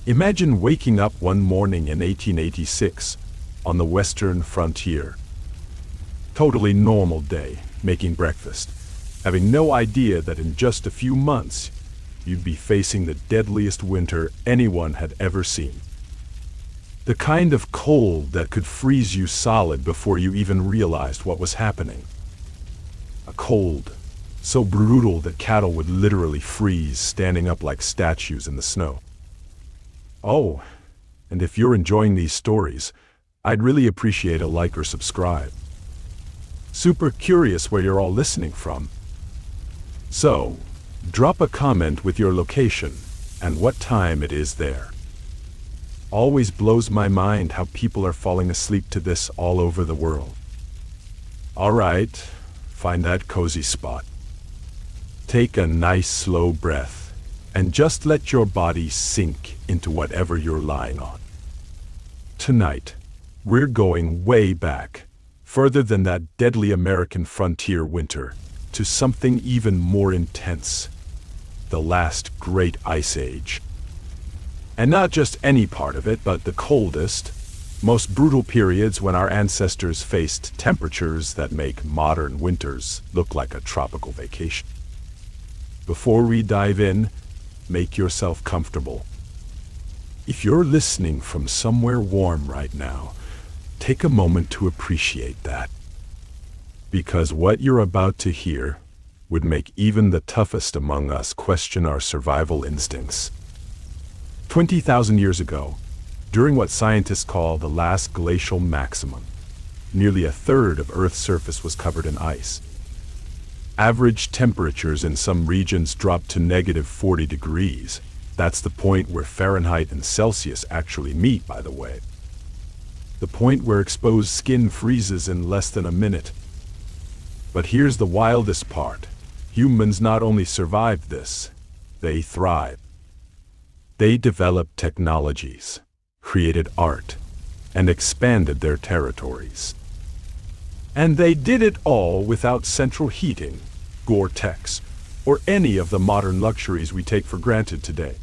Imagine waking up one morning in 1886 on the western frontier. Totally normal day, making breakfast, having no idea that in just a few months you'd be facing the deadliest winter anyone had ever seen. The kind of cold that could freeze you solid before you even realized what was happening. A cold so brutal that cattle would literally freeze, standing up like statues in the snow. Oh, and if you're enjoying these stories, I'd really appreciate a like or subscribe. Super curious where you're all listening from. So, drop a comment with your location and what time it is there. Always blows my mind how people are falling asleep to this all over the world. All right, find that cozy spot. Take a nice slow breath and just let your body sink into whatever you're lying on. Tonight, we're going way back, further than that deadly American frontier winter, to something even more intense, the last great ice age. And not just any part of it, but the coldest, most brutal periods when our ancestors faced temperatures that make modern winters look like a tropical vacation. Before we dive in, make yourself comfortable. If you're listening from somewhere warm right now, take a moment to appreciate that. Because what you're about to hear would make even the toughest among us question our survival instincts. 20,000 years ago, during what scientists call the last glacial maximum, nearly a third of Earth's surface was covered in ice. Average temperatures in some regions dropped to -40 degrees. That's the point where Fahrenheit and Celsius actually meet, by the way. The point where exposed skin freezes in less than a minute. But here's the wildest part. Humans not only survived this, they thrived. They developed technologies, created art, and expanded their territories. And they did it all without central heating, Gore-Tex, or any of the modern luxuries we take for granted today.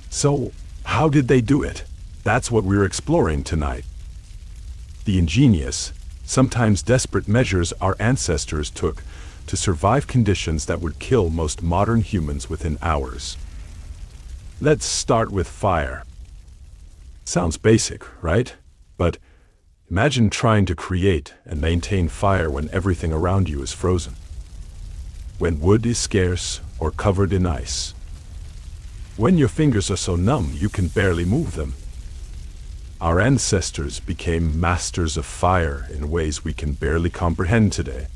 So, how did they do it? That's what we're exploring tonight. The ingenious, sometimes desperate measures our ancestors took to survive conditions that would kill most modern humans within hours. Let's start with fire. Sounds basic, right? But imagine trying to create and maintain fire when everything around you is frozen. When wood is scarce or covered in ice. When your fingers are so numb you can barely move them. Our ancestors became masters of fire in ways we can barely comprehend today.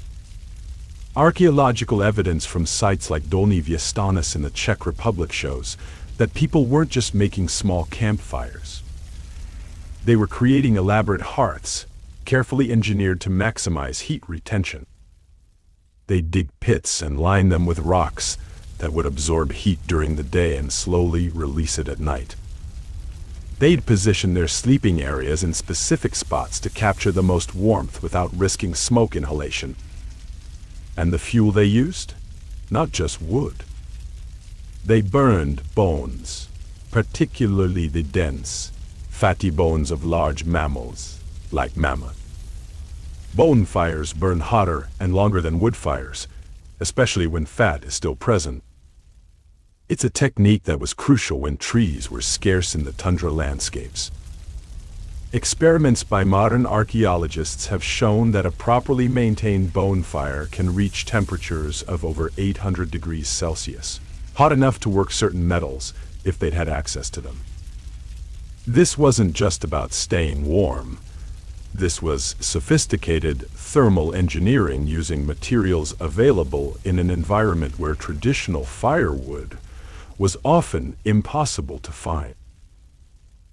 Archaeological evidence from sites like Dolní Věstonice in the Czech Republic shows that people weren't just making small campfires. They were creating elaborate hearths, carefully engineered to maximize heat retention. They'd dig pits and line them with rocks that would absorb heat during the day and slowly release it at night. They'd position their sleeping areas in specific spots to capture the most warmth without risking smoke inhalation. And the fuel they used? Not just wood. They burned bones, particularly the dense, fatty bones of large mammals, like mammoth. Bone fires burn hotter and longer than wood fires, especially when fat is still present. It's a technique that was crucial when trees were scarce in the tundra landscapes. Experiments by modern archaeologists have shown that a properly maintained bone fire can reach temperatures of over 800 degrees Celsius, hot enough to work certain metals if they'd had access to them. This wasn't just about staying warm. This was sophisticated thermal engineering using materials available in an environment where traditional firewood was often impossible to find.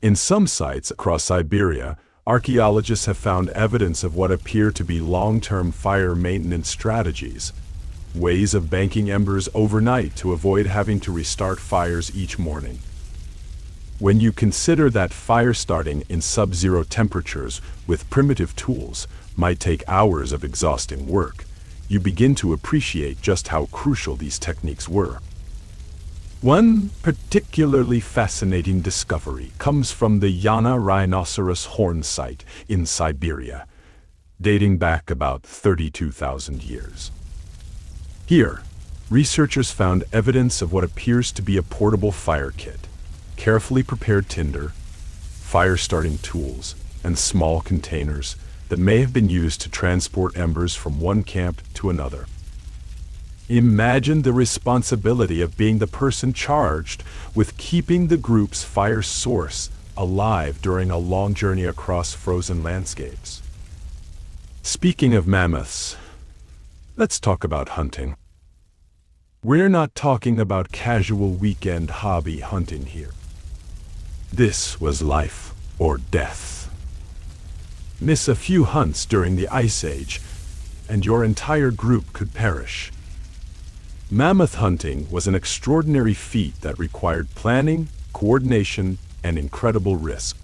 In some sites across Siberia, archaeologists have found evidence of what appear to be long-term fire maintenance strategies, ways of banking embers overnight to avoid having to restart fires each morning. When you consider that fire starting in sub-zero temperatures with primitive tools might take hours of exhausting work, you begin to appreciate just how crucial these techniques were. One particularly fascinating discovery comes from the Yana rhinoceros horn site in Siberia, dating back about 32,000 years. Here, researchers found evidence of what appears to be a portable fire kit, carefully prepared tinder, fire-starting tools, and small containers that may have been used to transport embers from one camp to another. Imagine the responsibility of being the person charged with keeping the group's fire source alive during a long journey across frozen landscapes. Speaking of mammoths, let's talk about hunting. We're not talking about casual weekend hobby hunting here. This was life or death. Miss a few hunts during the Ice Age, and your entire group could perish. Mammoth hunting was an extraordinary feat that required planning, coordination, and incredible risk.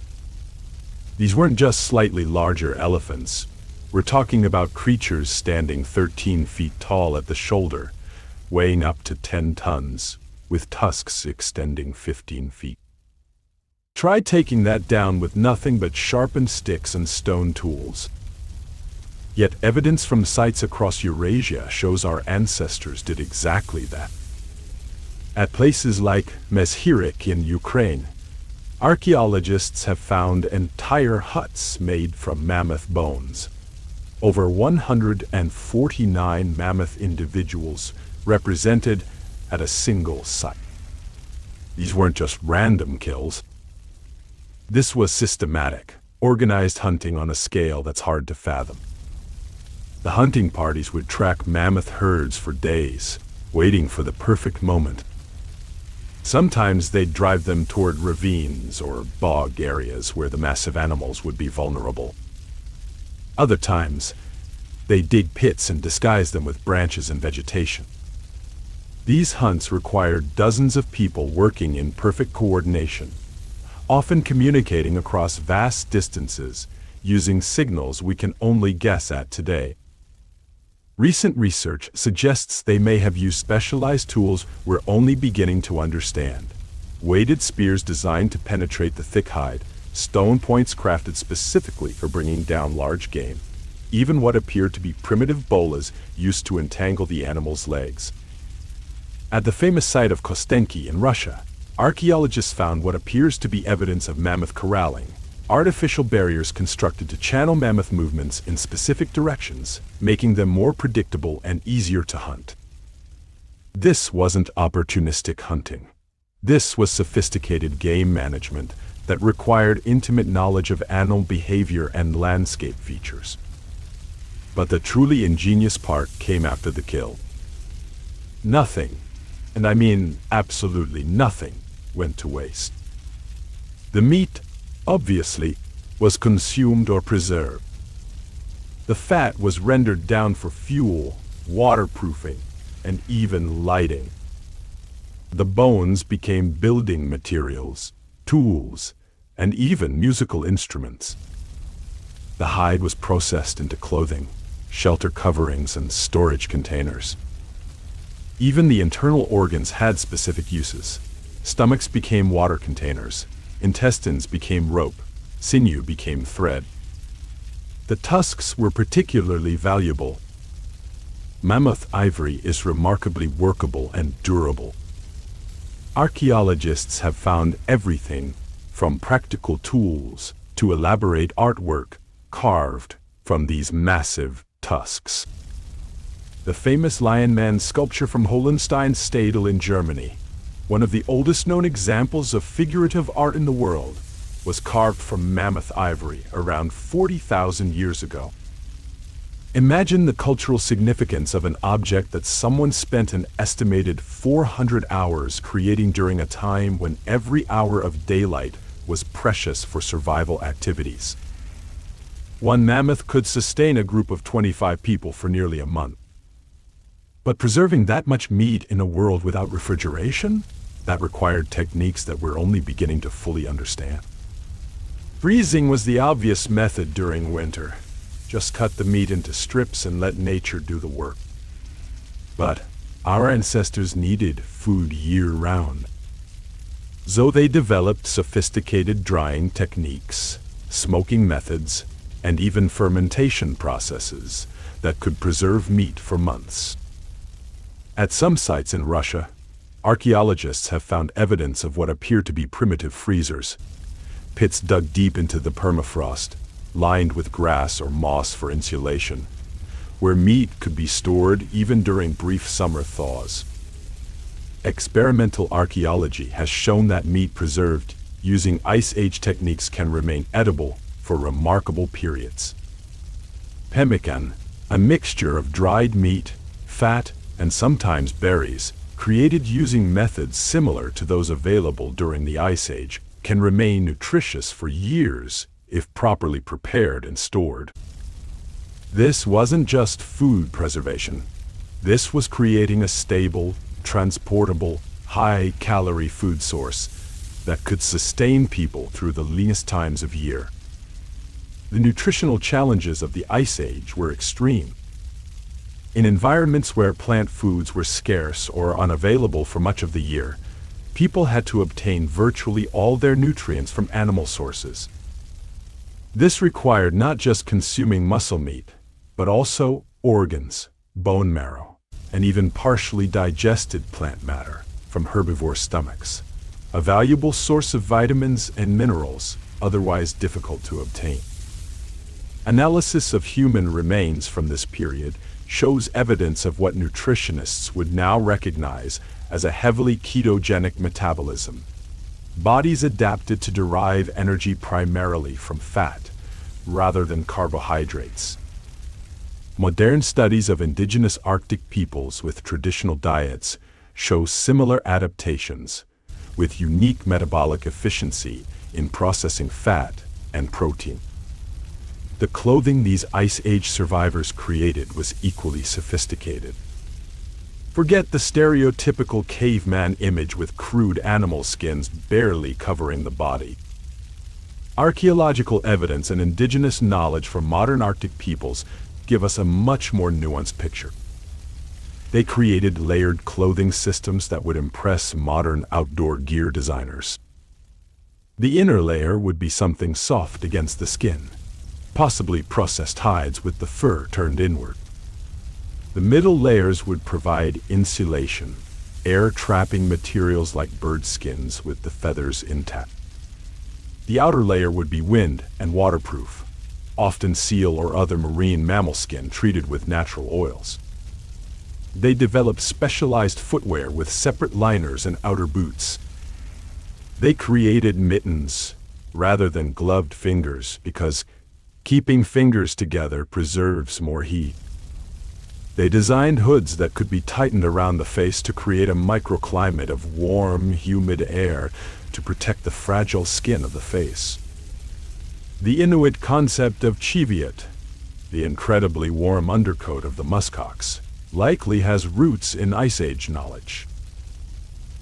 These weren't just slightly larger elephants. We're talking about creatures standing 13 feet tall at the shoulder, weighing up to 10 tons, with tusks extending 15 feet. Try taking that down with nothing but sharpened sticks and stone tools. Yet evidence from sites across Eurasia shows our ancestors did exactly that. At places like Mezhirek in Ukraine, archaeologists have found entire huts made from mammoth bones. Over 149 mammoth individuals represented at a single site. These weren't just random kills. This was systematic, organized hunting on a scale that's hard to fathom. The hunting parties would track mammoth herds for days, waiting for the perfect moment. Sometimes they'd drive them toward ravines or bog areas where the massive animals would be vulnerable. Other times, they'd dig pits and disguise them with branches and vegetation. These hunts required dozens of people working in perfect coordination, often communicating across vast distances using signals we can only guess at today. Recent research suggests they may have used specialized tools we're only beginning to understand. Weighted spears designed to penetrate the thick hide, stone points crafted specifically for bringing down large game, even what appeared to be primitive bolas used to entangle the animal's legs. At the famous site of Kostenki in Russia, archaeologists found what appears to be evidence of mammoth corralling, artificial barriers constructed to channel mammoth movements in specific directions, making them more predictable and easier to hunt. This wasn't opportunistic hunting. This was sophisticated game management that required intimate knowledge of animal behavior and landscape features. But the truly ingenious part came after the kill. Nothing, and I mean absolutely nothing, went to waste. The meat, obviously, was consumed or preserved. The fat was rendered down for fuel, waterproofing, and even lighting. The bones became building materials, tools, and even musical instruments. The hide was processed into clothing, shelter coverings, and storage containers. Even the internal organs had specific uses. Stomachs became water containers, intestines became rope, sinew became thread. The tusks were particularly valuable. Mammoth ivory is remarkably workable and durable. Archaeologists have found everything from practical tools to elaborate artwork carved from these massive tusks. The famous Lion Man sculpture from Hohenstein-Stadel in Germany, one of the oldest known examples of figurative art in the world, was carved from mammoth ivory around 40,000 years ago. Imagine the cultural significance of an object that someone spent an estimated 400 hours creating during a time when every hour of daylight was precious for survival activities. One mammoth could sustain a group of 25 people for nearly a month. But preserving that much meat in a world without refrigeration? That required techniques that we're only beginning to fully understand. Freezing was the obvious method during winter. Just cut the meat into strips and let nature do the work. But Our ancestors needed food year-round, so they developed sophisticated drying techniques, smoking methods, and even fermentation processes that could preserve meat for months. At some sites in Russia, archaeologists have found evidence of what appear to be primitive freezers, pits dug deep into the permafrost, lined with grass or moss for insulation, where meat could be stored even during brief summer thaws. Experimental archaeology has shown that meat preserved using Ice Age techniques can remain edible for remarkable periods. Pemmican, a mixture of dried meat, fat, and sometimes berries, created using methods similar to those available during the Ice Age, can remain nutritious for years if properly prepared and stored. This wasn't just food preservation. This was creating a stable, transportable, high-calorie food source that could sustain people through the leanest times of year. The nutritional challenges of the Ice Age were extreme. In environments where plant foods were scarce or unavailable for much of the year, people had to obtain virtually all their nutrients from animal sources. This required not just consuming muscle meat, but also organs, bone marrow, and even partially digested plant matter from herbivore stomachs, a valuable source of vitamins and minerals otherwise difficult to obtain. Analysis of human remains from this period shows evidence of what nutritionists would now recognize as a heavily ketogenic metabolism. Bodies adapted to derive energy primarily from fat, rather than carbohydrates. Modern studies of indigenous Arctic peoples with traditional diets show similar adaptations, with unique metabolic efficiency in processing fat and protein. The clothing these Ice Age survivors created was equally sophisticated. Forget the stereotypical caveman image with crude animal skins barely covering the body. Archaeological evidence and indigenous knowledge from modern Arctic peoples give us a much more nuanced picture. They created layered clothing systems that would impress modern outdoor gear designers. The inner layer would be something soft against the skin, possibly processed hides with the fur turned inward. The middle layers would provide insulation, air-trapping materials like bird skins with the feathers intact. The outer layer would be wind and waterproof, often seal or other marine mammal skin treated with natural oils. They developed specialized footwear with separate liners and outer boots. They created mittens rather than gloved fingers because keeping fingers together preserves more heat. They designed hoods that could be tightened around the face to create a microclimate of warm, humid air to protect the fragile skin of the face. The Inuit concept of Cheviot, the incredibly warm undercoat of the muskox, likely has roots in Ice Age knowledge.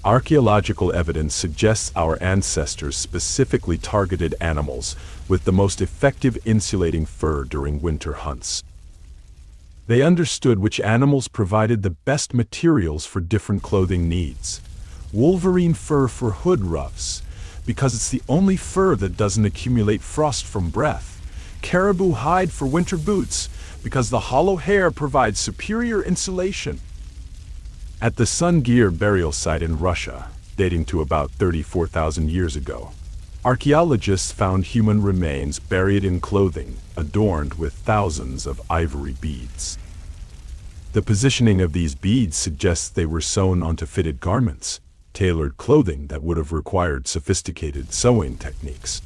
Archaeological evidence suggests our ancestors specifically targeted animals with the most effective insulating fur during winter hunts. They understood which animals provided the best materials for different clothing needs. Wolverine fur for hood ruffs, because it's the only fur that doesn't accumulate frost from breath. Caribou hide for winter boots, because the hollow hair provides superior insulation. At the Sungir burial site in Russia, dating to about 34,000 years ago, archaeologists found human remains buried in clothing adorned with thousands of ivory beads. The positioning of these beads suggests they were sewn onto fitted garments, tailored clothing that would have required sophisticated sewing techniques.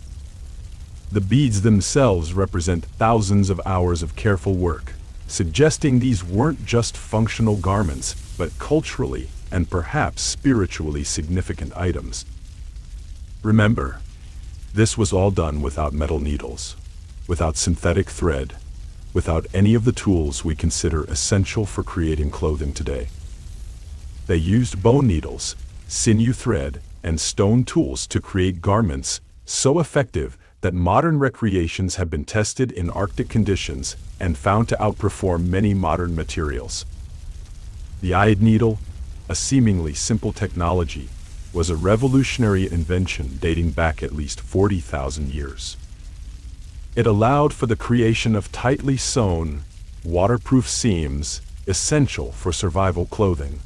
The beads themselves represent thousands of hours of careful work, suggesting these weren't just functional garments, but culturally and perhaps spiritually significant items. Remember, this was all done without metal needles, without synthetic thread, without any of the tools we consider essential for creating clothing today. They used bone needles, sinew thread, and stone tools to create garments so effective that modern recreations have been tested in Arctic conditions and found to outperform many modern materials. The eyed needle, a seemingly simple technology, was a revolutionary invention dating back at least 40,000 years. It allowed for the creation of tightly sewn, waterproof seams essential for survival clothing.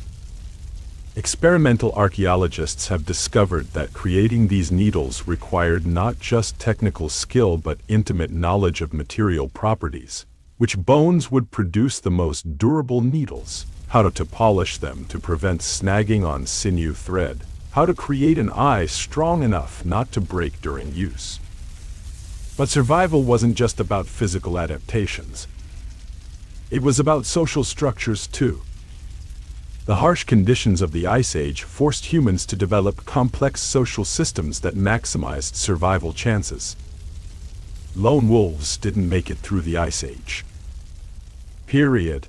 Experimental archaeologists have discovered that creating these needles required not just technical skill but intimate knowledge of material properties. Which bones would produce the most durable needles, how to polish them to prevent snagging on sinew thread, how to create an eye strong enough not to break during use. But survival wasn't just about physical adaptations. It was about social structures too. The harsh conditions of the Ice Age forced humans to develop complex social systems that maximized survival chances. Lone wolves didn't make it through the Ice Age. Period.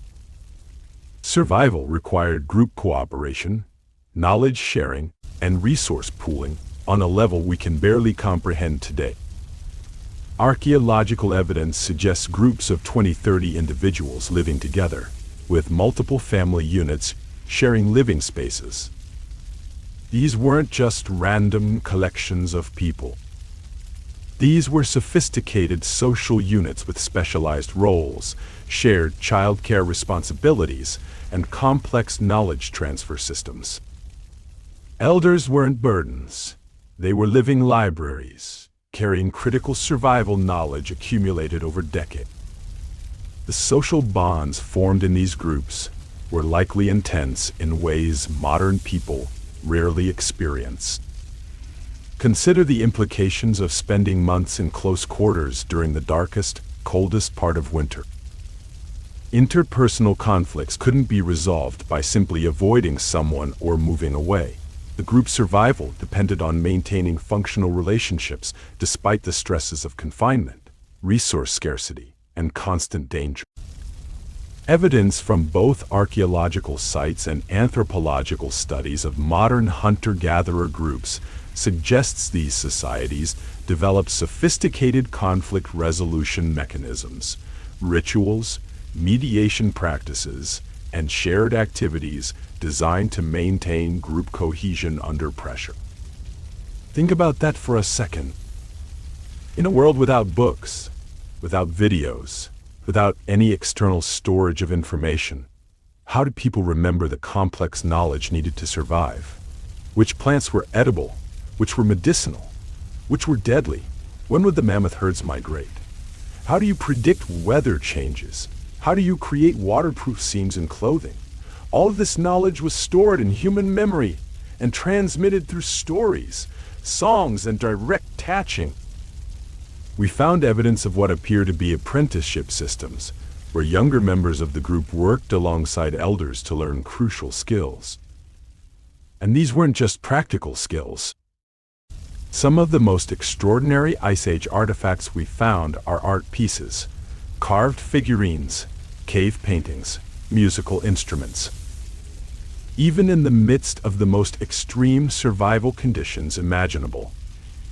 Survival required group cooperation, knowledge sharing, and resource pooling on a level we can barely comprehend today. Archaeological evidence suggests groups of 20-30 individuals living together, with multiple family units sharing living spaces. These weren't just random collections of people. These were sophisticated social units with specialized roles, shared childcare responsibilities, and complex knowledge transfer systems. Elders weren't burdens. They were living libraries, carrying critical survival knowledge accumulated over decades. The social bonds formed in these groups were likely intense in ways modern people rarely experience. Consider the implications of spending months in close quarters during the darkest, coldest part of winter. Interpersonal conflicts couldn't be resolved by simply avoiding someone or moving away. The group's survival depended on maintaining functional relationships despite the stresses of confinement, resource scarcity, and constant danger. Evidence from both archaeological sites and anthropological studies of modern hunter-gatherer groups suggests these societies developed sophisticated conflict resolution mechanisms, rituals, mediation practices, and shared activities designed to maintain group cohesion under pressure. Think about that for a second. In a world without books, without videos, without any external storage of information, how did people remember the complex knowledge needed to survive? Which plants were edible? Which were medicinal? Which were deadly? When would the mammoth herds migrate? How do you predict weather changes? How do you create waterproof seams in clothing? All of this knowledge was stored in human memory and transmitted through stories, songs, and direct tatching. We found evidence of what appear to be apprenticeship systems, where younger members of the group worked alongside elders to learn crucial skills. And these weren't just practical skills. Some of the most extraordinary Ice Age artifacts we found are art pieces, carved figurines, cave paintings, musical instruments. Even in the midst of the most extreme survival conditions imaginable,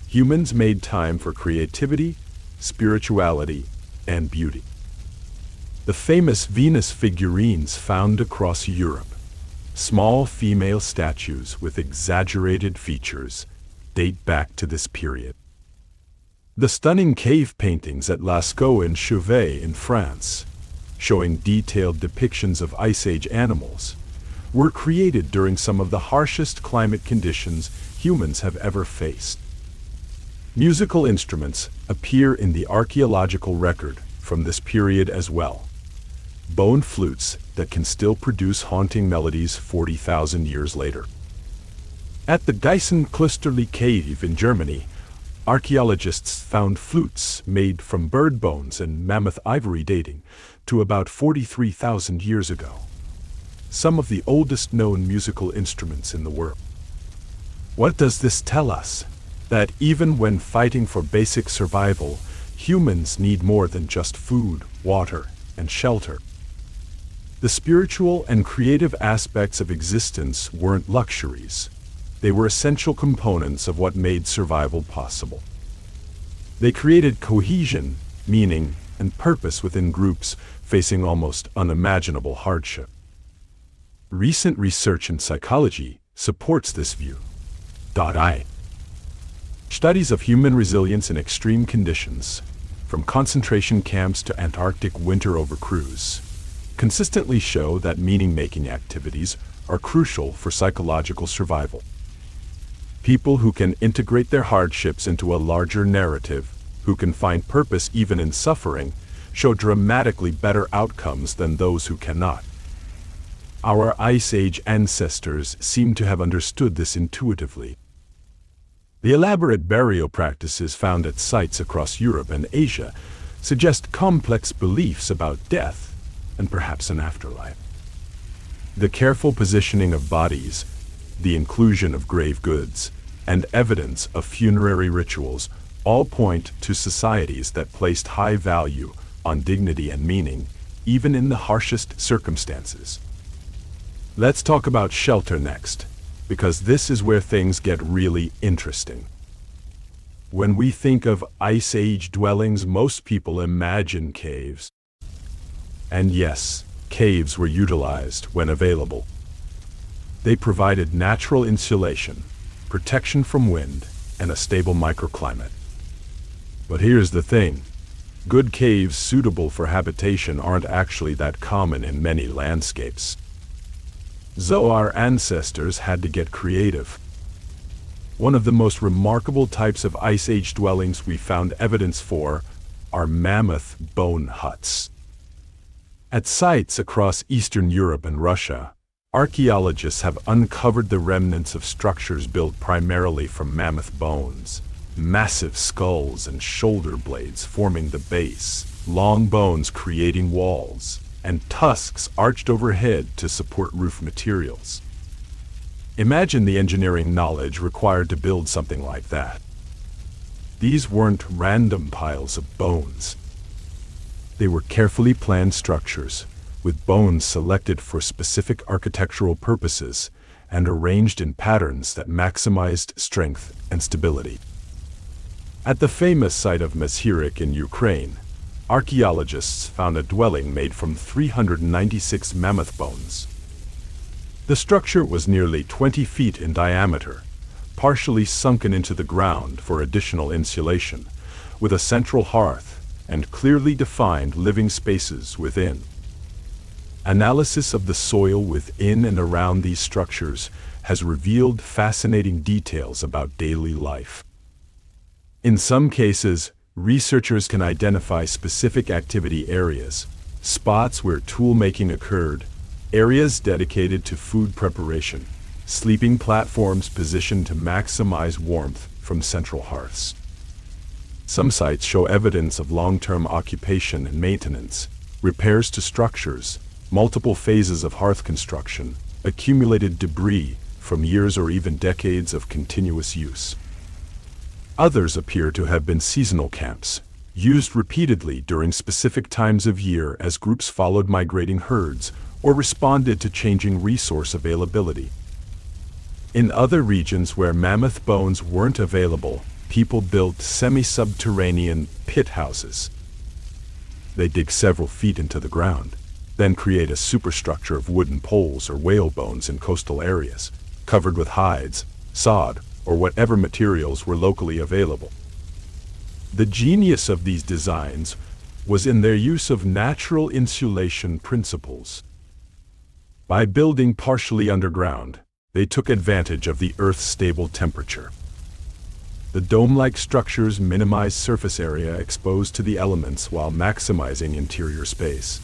humans made time for creativity, spirituality, and beauty. The famous Venus figurines found across Europe, small female statues with exaggerated features, date back to this period. The stunning cave paintings at Lascaux and Chauvet in France, showing detailed depictions of Ice Age animals, were created during some of the harshest climate conditions humans have ever faced. Musical instruments appear in the archaeological record from this period as well. Bone flutes that can still produce haunting melodies 40,000 years later. At the Geisenklosterli cave in Germany, archaeologists found flutes made from bird bones and mammoth ivory dating to about 43,000 years ago. Some of the oldest known musical instruments in the world. What does this tell us? That even when fighting for basic survival, humans need more than just food, water, and shelter. The spiritual and creative aspects of existence weren't luxuries. They were essential components of what made survival possible. They created cohesion, meaning, and purpose within groups facing almost unimaginable hardship. Recent research in psychology supports this view. I. Studies of human resilience in extreme conditions, from concentration camps to Antarctic winter overcruise, consistently show that meaning-making activities are crucial for psychological survival. People who can integrate their hardships into a larger narrative, who can find purpose even in suffering, show dramatically better outcomes than those who cannot. Our Ice Age ancestors seem to have understood this intuitively. The elaborate burial practices found at sites across Europe and Asia suggest complex beliefs about death and perhaps an afterlife. The careful positioning of bodies, the inclusion of grave goods, and evidence of funerary rituals all point to societies that placed high value on dignity and meaning, even in the harshest circumstances. Let's talk about shelter next, because this is where things get really interesting. When we think of Ice Age dwellings, most people imagine caves. And yes, caves were utilized when available. They provided natural insulation, protection from wind, and a stable microclimate. But here's the thing. Good caves suitable for habitation aren't actually that common in many landscapes. So our ancestors had to get creative. One of the most remarkable types of Ice Age dwellings we found evidence for are mammoth bone huts. At sites across Eastern Europe and Russia, archaeologists have uncovered the remnants of structures built primarily from mammoth bones, massive skulls and shoulder blades forming the base, long bones creating walls, and tusks arched overhead to support roof materials. Imagine the engineering knowledge required to build something like that. These weren't random piles of bones. They were carefully planned structures, with bones selected for specific architectural purposes and arranged in patterns that maximized strength and stability. At the famous site of Mezhyrich in Ukraine, archaeologists found a dwelling made from 396 mammoth bones. The structure was nearly 20 feet in diameter, partially sunken into the ground for additional insulation, with a central hearth and clearly defined living spaces within. Analysis of the soil within and around these structures has revealed fascinating details about daily life. In some cases, researchers can identify specific activity areas, spots where tool-making occurred, areas dedicated to food preparation, sleeping platforms positioned to maximize warmth from central hearths. Some sites show evidence of long-term occupation and maintenance, repairs to structures, multiple phases of hearth construction, accumulated debris from years or even decades of continuous use. Others appear to have been seasonal camps, used repeatedly during specific times of year as groups followed migrating herds or responded to changing resource availability. In other regions where mammoth bones weren't available, people built semi-subterranean pit houses. They dig several feet into the ground, then create a superstructure of wooden poles or whale bones in coastal areas, covered with hides, sod, or whatever materials were locally available. The genius of these designs was in their use of natural insulation principles. By building partially underground, they took advantage of the Earth's stable temperature. The dome-like structures minimized surface area exposed to the elements while maximizing interior space.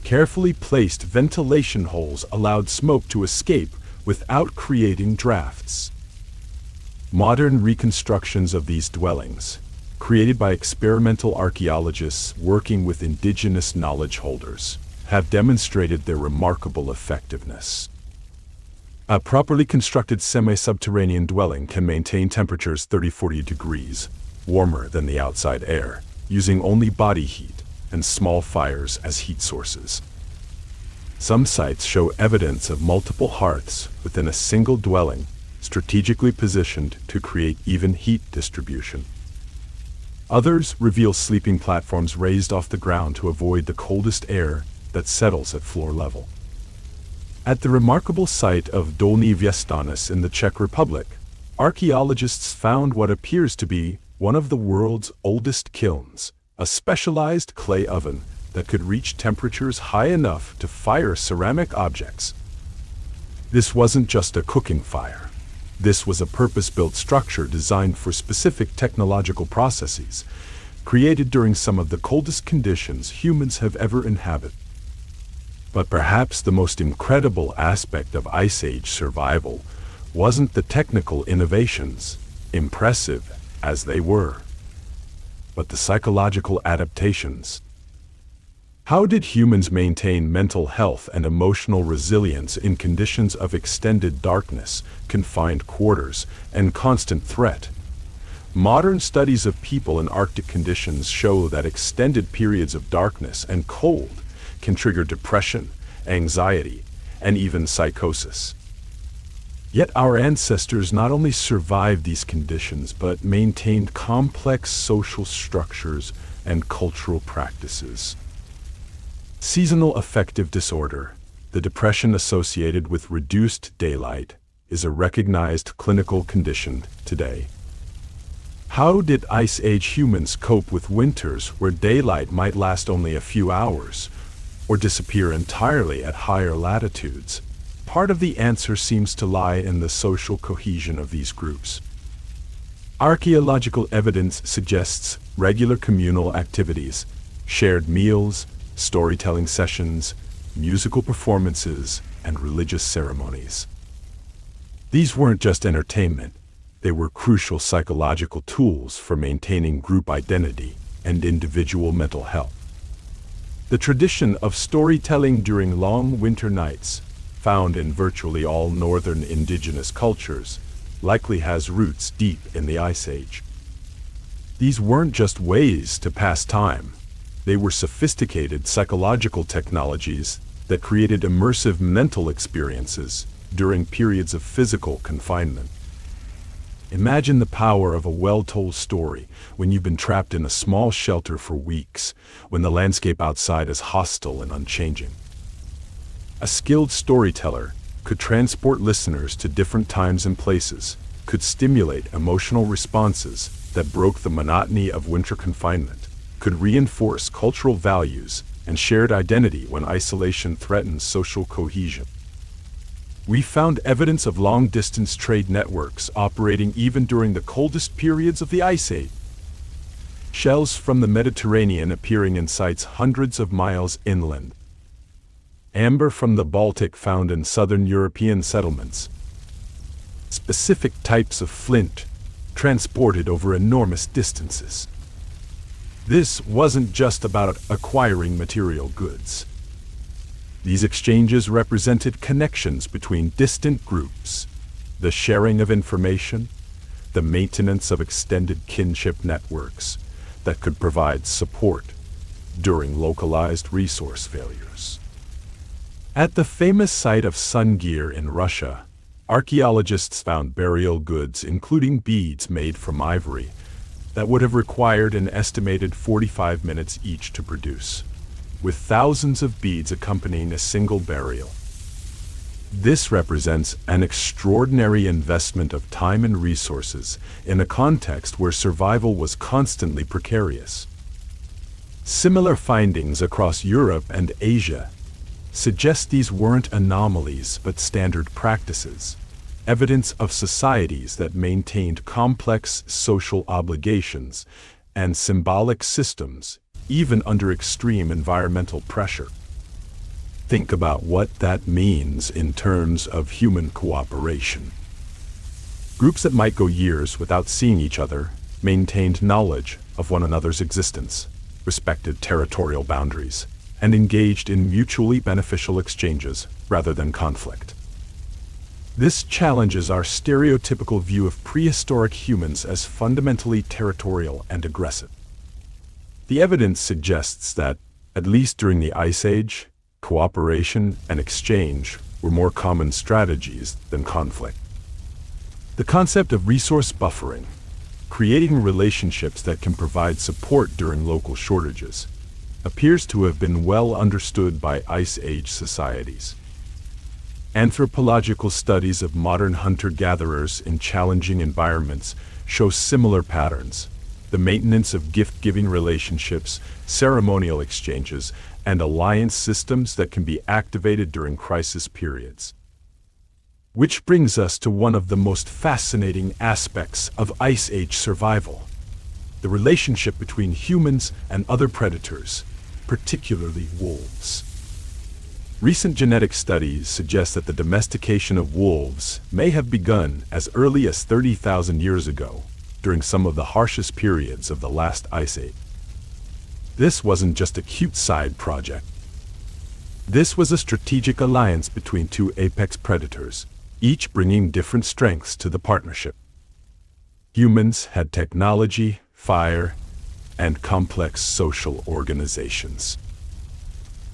Carefully placed ventilation holes allowed smoke to escape without creating drafts. Modern reconstructions of these dwellings, created by experimental archaeologists working with indigenous knowledge holders, have demonstrated their remarkable effectiveness. A properly constructed semi-subterranean dwelling can maintain temperatures 30–40 degrees, warmer than the outside air, using only body heat and small fires as heat sources. Some sites show evidence of multiple hearths within a single dwelling, strategically positioned to create even heat distribution. Others reveal sleeping platforms raised off the ground to avoid the coldest air that settles at floor level. At the remarkable site of Dolní Věstonice in the Czech Republic, archaeologists found what appears to be one of the world's oldest kilns, a specialized clay oven that could reach temperatures high enough to fire ceramic objects. This wasn't just a cooking fire. This was a purpose-built structure designed for specific technological processes, created during some of the coldest conditions humans have ever inhabited. But perhaps the most incredible aspect of Ice Age survival wasn't the technical innovations, impressive as they were, but the psychological adaptations. How did humans maintain mental health and emotional resilience in conditions of extended darkness, confined quarters, and constant threat? Modern studies of people in Arctic conditions show that extended periods of darkness and cold can trigger depression, anxiety, and even psychosis. Yet our ancestors not only survived these conditions, but maintained complex social structures and cultural practices. Seasonal affective disorder, the depression associated with reduced daylight, is a recognized clinical condition today. How did Ice Age humans cope with winters where daylight might last only a few hours, or disappear entirely at higher latitudes? Part of the answer seems to lie in the social cohesion of these groups. Archaeological evidence suggests regular communal activities, shared meals, storytelling sessions, musical performances, and religious ceremonies. These weren't just entertainment, they were crucial psychological tools for maintaining group identity and individual mental health. The tradition of storytelling during long winter nights, found in virtually all northern indigenous cultures, likely has roots deep in the Ice Age. These weren't just ways to pass time. They were sophisticated psychological technologies that created immersive mental experiences during periods of physical confinement. Imagine the power of a well-told story when you've been trapped in a small shelter for weeks, when the landscape outside is hostile and unchanging. A skilled storyteller could transport listeners to different times and places, could stimulate emotional responses that broke the monotony of winter confinement, could reinforce cultural values and shared identity when isolation threatens social cohesion. We found evidence of long-distance trade networks operating even during the coldest periods of the Ice Age. Shells from the Mediterranean appearing in sites hundreds of miles inland. Amber from the Baltic found in southern European settlements. Specific types of flint transported over enormous distances. This wasn't just about acquiring material goods. These exchanges represented connections between distant groups, the sharing of information, the maintenance of extended kinship networks that could provide support during localized resource failures. At the famous site of Sungir in Russia, archaeologists found burial goods including beads made from ivory that would have required an estimated 45 minutes each to produce, with thousands of beads accompanying a single burial. This represents an extraordinary investment of time and resources in a context where survival was constantly precarious. Similar findings across Europe and Asia suggest these weren't anomalies but standard practices, evidence of societies that maintained complex social obligations and symbolic systems even under extreme environmental pressure. Think about what that means in terms of human cooperation. Groups that might go years without seeing each other maintained knowledge of one another's existence, respected territorial boundaries, and engaged in mutually beneficial exchanges rather than conflict. This challenges our stereotypical view of prehistoric humans as fundamentally territorial and aggressive. The evidence suggests that, at least during the Ice Age, cooperation and exchange were more common strategies than conflict. The concept of resource buffering, creating relationships that can provide support during local shortages, appears to have been well understood by Ice Age societies. Anthropological studies of modern hunter-gatherers in challenging environments show similar patterns. The maintenance of gift-giving relationships, ceremonial exchanges, and alliance systems that can be activated during crisis periods. Which brings us to one of the most fascinating aspects of Ice Age survival: the relationship between humans and other predators, particularly wolves. Recent genetic studies suggest that the domestication of wolves may have begun as early as 30,000 years ago, during some of the harshest periods of the last Ice Age. This wasn't just a cute side project. This was a strategic alliance between two apex predators, each bringing different strengths to the partnership. Humans had technology, fire, and complex social organizations.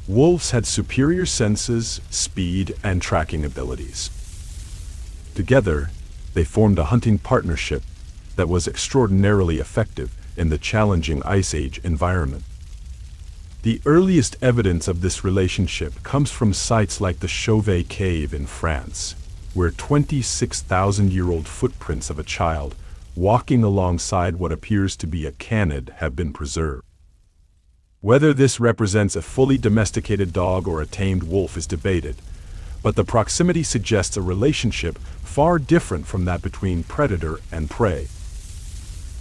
Wolves had superior senses, speed, and tracking abilities. Together, they formed a hunting partnership that was extraordinarily effective in the challenging Ice Age environment. The earliest evidence of this relationship comes from sites like the Chauvet Cave in France, where 26,000-year-old footprints of a child walking alongside what appears to be a canid have been preserved. Whether this represents a fully domesticated dog or a tamed wolf is debated, but the proximity suggests a relationship far different from that between predator and prey.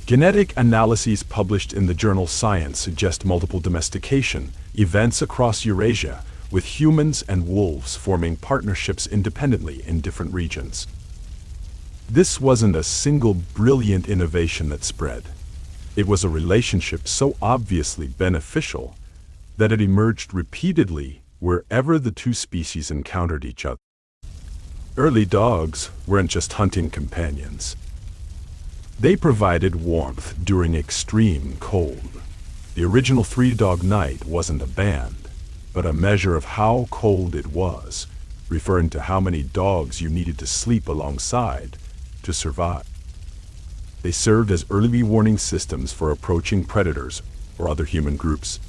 Genetic analyses published in the journal Science suggest multiple domestication events across Eurasia, with humans and wolves forming partnerships independently in different regions. This wasn't a single brilliant innovation that spread. It was a relationship so obviously beneficial that it emerged repeatedly wherever the two species encountered each other. Early dogs weren't just hunting companions. They provided warmth during extreme cold. The original three-dog night wasn't a band, but a measure of how cold it was, referring to how many dogs you needed to sleep alongside to survive. They served as early warning systems for approaching predators or other human groups.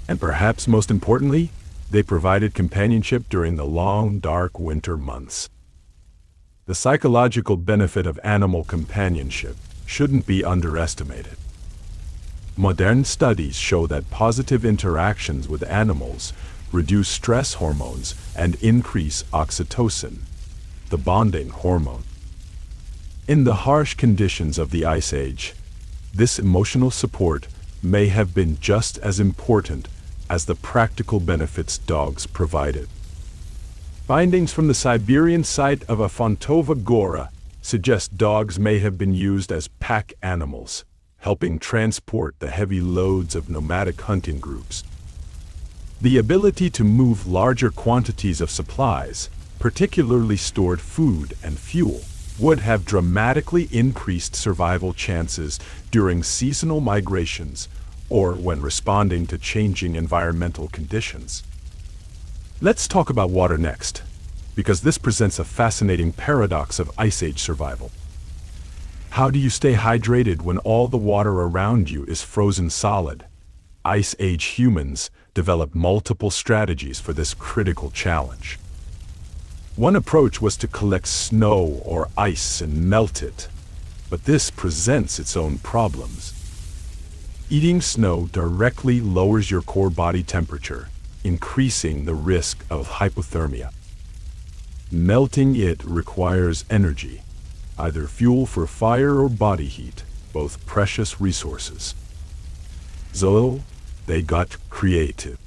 And perhaps most importantly, they provided companionship during the long, dark winter months. The psychological benefit of animal companionship shouldn't be underestimated. Modern studies show that positive interactions with animals reduce stress hormones and increase oxytocin, the bonding hormone. In the harsh conditions of the Ice Age, this emotional support may have been just as important as the practical benefits dogs provided. Findings from the Siberian site of Afontova Gora suggest dogs may have been used as pack animals, helping transport the heavy loads of nomadic hunting groups. The ability to move larger quantities of supplies, particularly stored food and fuel, would have dramatically increased survival chances during seasonal migrations or when responding to changing environmental conditions. Let's talk about water next, because this presents a fascinating paradox of Ice Age survival. How do you stay hydrated when all the water around you is frozen solid? Ice Age humans developed multiple strategies for this critical challenge. One approach was to collect snow or ice and melt it, but this presents its own problems. Eating snow directly lowers your core body temperature, increasing the risk of hypothermia. Melting it requires energy, either fuel for fire or body heat, both precious resources. So, they got creative.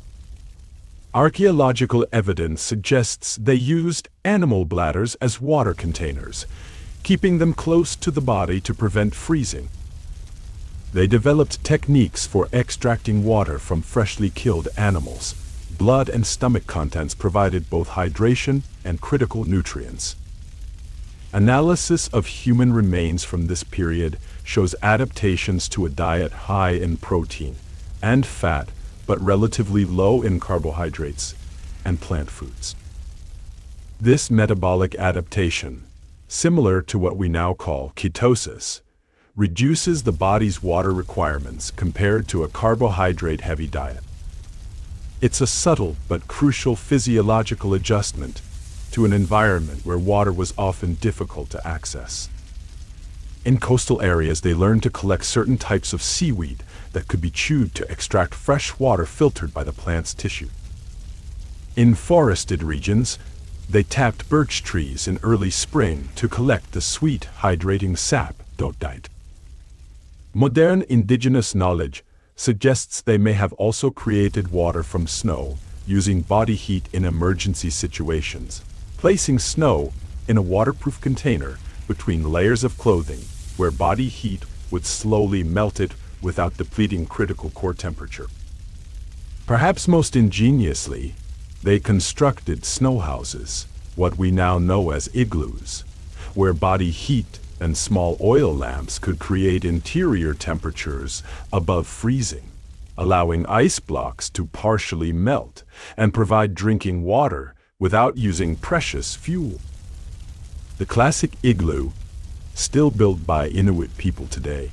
Archaeological evidence suggests they used animal bladders as water containers, keeping them close to the body to prevent freezing. They developed techniques for extracting water from freshly killed animals. Blood and stomach contents provided both hydration and critical nutrients. Analysis of human remains from this period shows adaptations to a diet high in protein and fat, but relatively low in carbohydrates and plant foods. This metabolic adaptation, similar to what we now call ketosis, reduces the body's water requirements compared to a carbohydrate-heavy diet. It's a subtle but crucial physiological adjustment, to an environment where water was often difficult to access. In coastal areas, they learned to collect certain types of seaweed that could be chewed to extract fresh water filtered by the plant's tissue. In forested regions, they tapped birch trees in early spring to collect the sweet, hydrating sap. Modern indigenous knowledge suggests they may have also created water from snow, using body heat in emergency situations, placing snow in a waterproof container between layers of clothing, where body heat would slowly melt it without depleting critical core temperature. Perhaps most ingeniously, they constructed snow houses, what we now know as igloos, where body heat and small oil lamps could create interior temperatures above freezing, allowing ice blocks to partially melt and provide drinking water without using precious fuel. The classic igloo, still built by Inuit people today,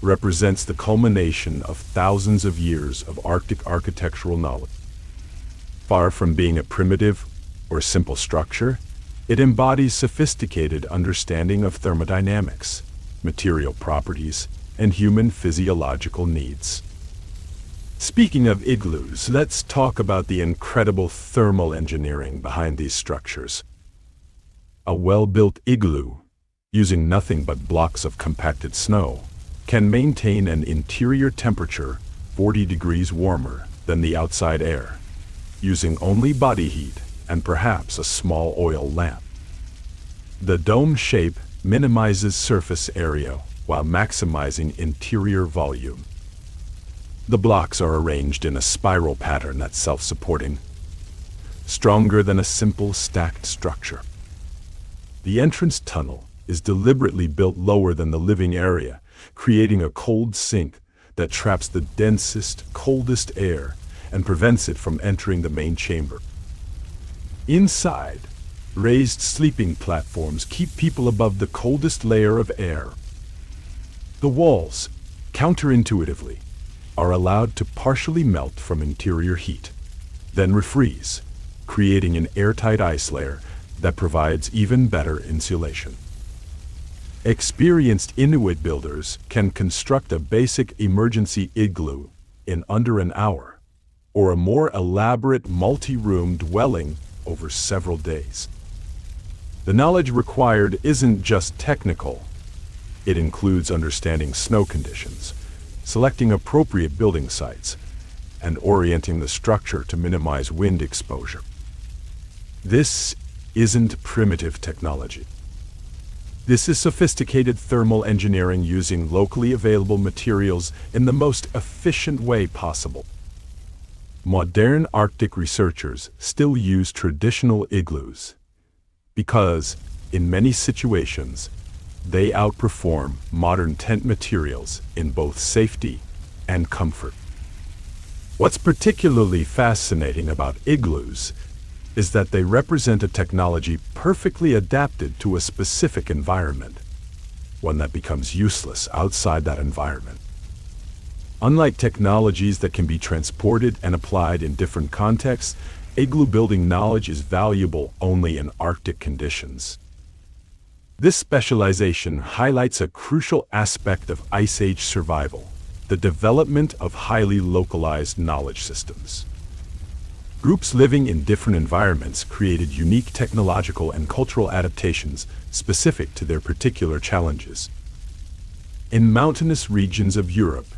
represents the culmination of thousands of years of Arctic architectural knowledge. Far from being a primitive or simple structure, it embodies sophisticated understanding of thermodynamics, material properties, and human physiological needs. Speaking of igloos, let's talk about the incredible thermal engineering behind these structures. A well-built igloo, using nothing but blocks of compacted snow, can maintain an interior temperature 40 degrees warmer than the outside air, using only body heat and perhaps a small oil lamp. The dome shape minimizes surface area while maximizing interior volume. The blocks are arranged in a spiral pattern that's self-supporting, stronger than a simple stacked structure. The entrance tunnel is deliberately built lower than the living area, creating a cold sink that traps the densest, coldest air and prevents it from entering the main chamber. Inside, raised sleeping platforms keep people above the coldest layer of air. The walls, counterintuitively, are allowed to partially melt from interior heat, then refreeze, creating an airtight ice layer that provides even better insulation. Experienced Inuit builders can construct a basic emergency igloo in under an hour, or a more elaborate multi-room dwelling over several days. The knowledge required isn't just technical. It includes understanding snow conditions, selecting appropriate building sites, and orienting the structure to minimize wind exposure. This isn't primitive technology. This is sophisticated thermal engineering using locally available materials in the most efficient way possible. Modern Arctic researchers still use traditional igloos because, in many situations, they outperform modern tent materials in both safety and comfort. What's particularly fascinating about igloos is that they represent a technology perfectly adapted to a specific environment, one that becomes useless outside that environment. Unlike technologies that can be transported and applied in different contexts, igloo building knowledge is valuable only in Arctic conditions. This specialization highlights a crucial aspect of Ice Age survival, the development of highly localized knowledge systems. Groups living in different environments created unique technological and cultural adaptations specific to their particular challenges. In mountainous regions of Europe,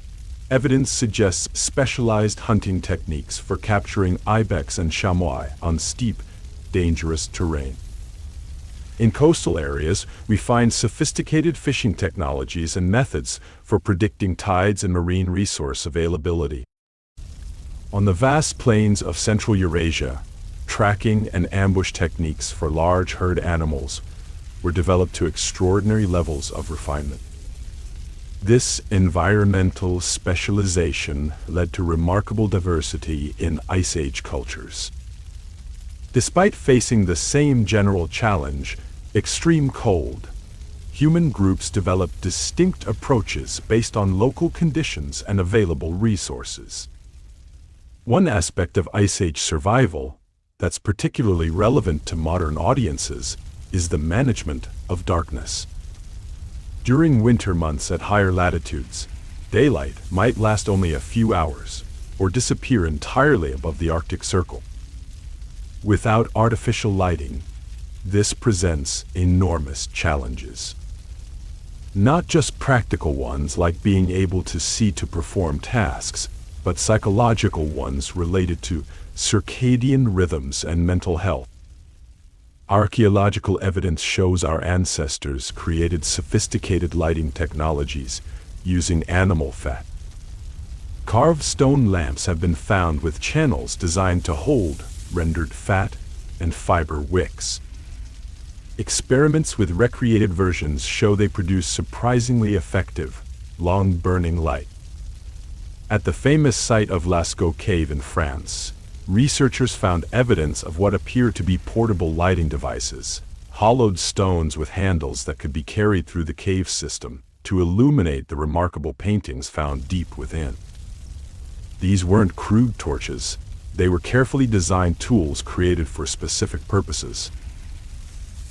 evidence suggests specialized hunting techniques for capturing ibex and chamois on steep, dangerous terrain. In coastal areas, we find sophisticated fishing technologies and methods for predicting tides and marine resource availability. On the vast plains of Central Eurasia, tracking and ambush techniques for large herd animals were developed to extraordinary levels of refinement. This environmental specialization led to remarkable diversity in Ice Age cultures. Despite facing the same general challenge, extreme cold, human groups developed distinct approaches based on local conditions and available resources. One aspect of Ice Age survival that's particularly relevant to modern audiences is the management of darkness. During winter months at higher latitudes, daylight might last only a few hours or disappear entirely above the Arctic Circle. Without artificial lighting, this presents enormous challenges. Not just practical ones like being able to see to perform tasks, but psychological ones related to circadian rhythms and mental health. Archaeological evidence shows our ancestors created sophisticated lighting technologies using animal fat. Carved stone lamps have been found with channels designed to hold rendered fat and fiber wicks. Experiments with recreated versions show they produce surprisingly effective, long-burning light. At the famous site of Lascaux Cave in France, researchers found evidence of what appear to be portable lighting devices, hollowed stones with handles that could be carried through the cave system to illuminate the remarkable paintings found deep within. These weren't crude torches, they were carefully designed tools created for specific purposes.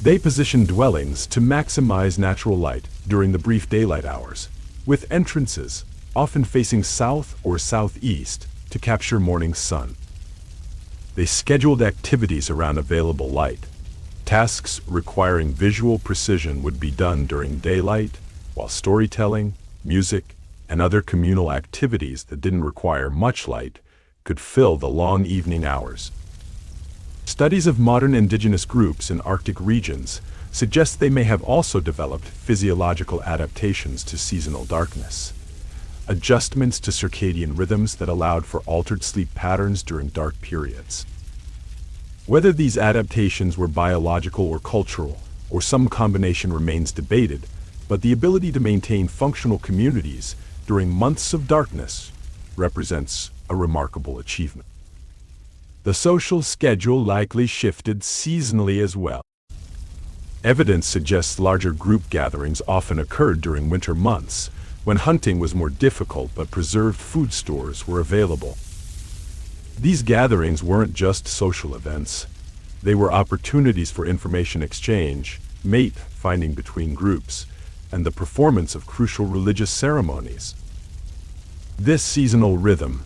They positioned dwellings to maximize natural light during the brief daylight hours, with entrances often facing south or southeast to capture morning sun. They scheduled activities around available light. Tasks requiring visual precision would be done during daylight, while storytelling, music, and other communal activities that didn't require much light could fill the long evening hours. Studies of modern indigenous groups in Arctic regions suggest they may have also developed physiological adaptations to seasonal darkness, adjustments to circadian rhythms that allowed for altered sleep patterns during dark periods. Whether these adaptations were biological or cultural, or some combination remains debated, but the ability to maintain functional communities during months of darkness represents a remarkable achievement. The social schedule likely shifted seasonally as well. Evidence suggests larger group gatherings often occurred during winter months, when hunting was more difficult but preserved food stores were available. These gatherings weren't just social events. They were opportunities for information exchange, mate finding between groups, and the performance of crucial religious ceremonies. This seasonal rhythm,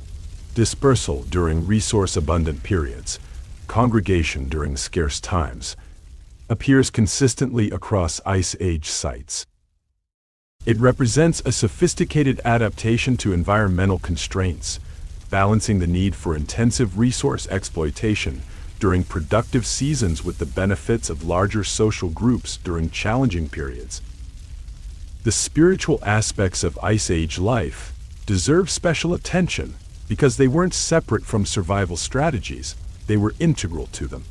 dispersal during resource-abundant periods, congregation during scarce times, appears consistently across Ice Age sites. It represents a sophisticated adaptation to environmental constraints, balancing the need for intensive resource exploitation during productive seasons with the benefits of larger social groups during challenging periods. The spiritual aspects of Ice Age life deserve special attention because they weren't separate from survival strategies, they were integral to them.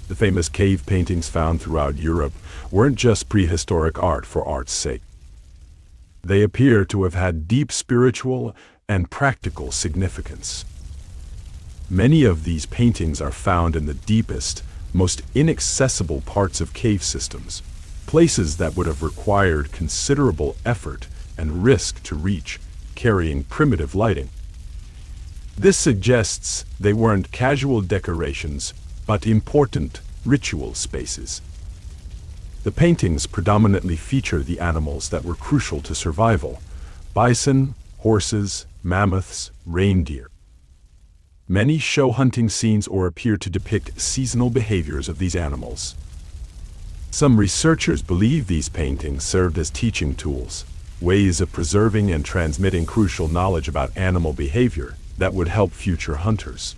The famous cave paintings found throughout Europe weren't just prehistoric art for art's sake. They appear to have had deep spiritual and practical significance. Many of these paintings are found in the deepest, most inaccessible parts of cave systems, places that would have required considerable effort and risk to reach, carrying primitive lighting. This suggests they weren't casual decorations, but important ritual spaces. The paintings predominantly feature the animals that were crucial to survival: bison, horses, mammoths, reindeer. Many show hunting scenes or appear to depict seasonal behaviors of these animals. Some researchers believe these paintings served as teaching tools, ways of preserving and transmitting crucial knowledge about animal behavior that would help future hunters.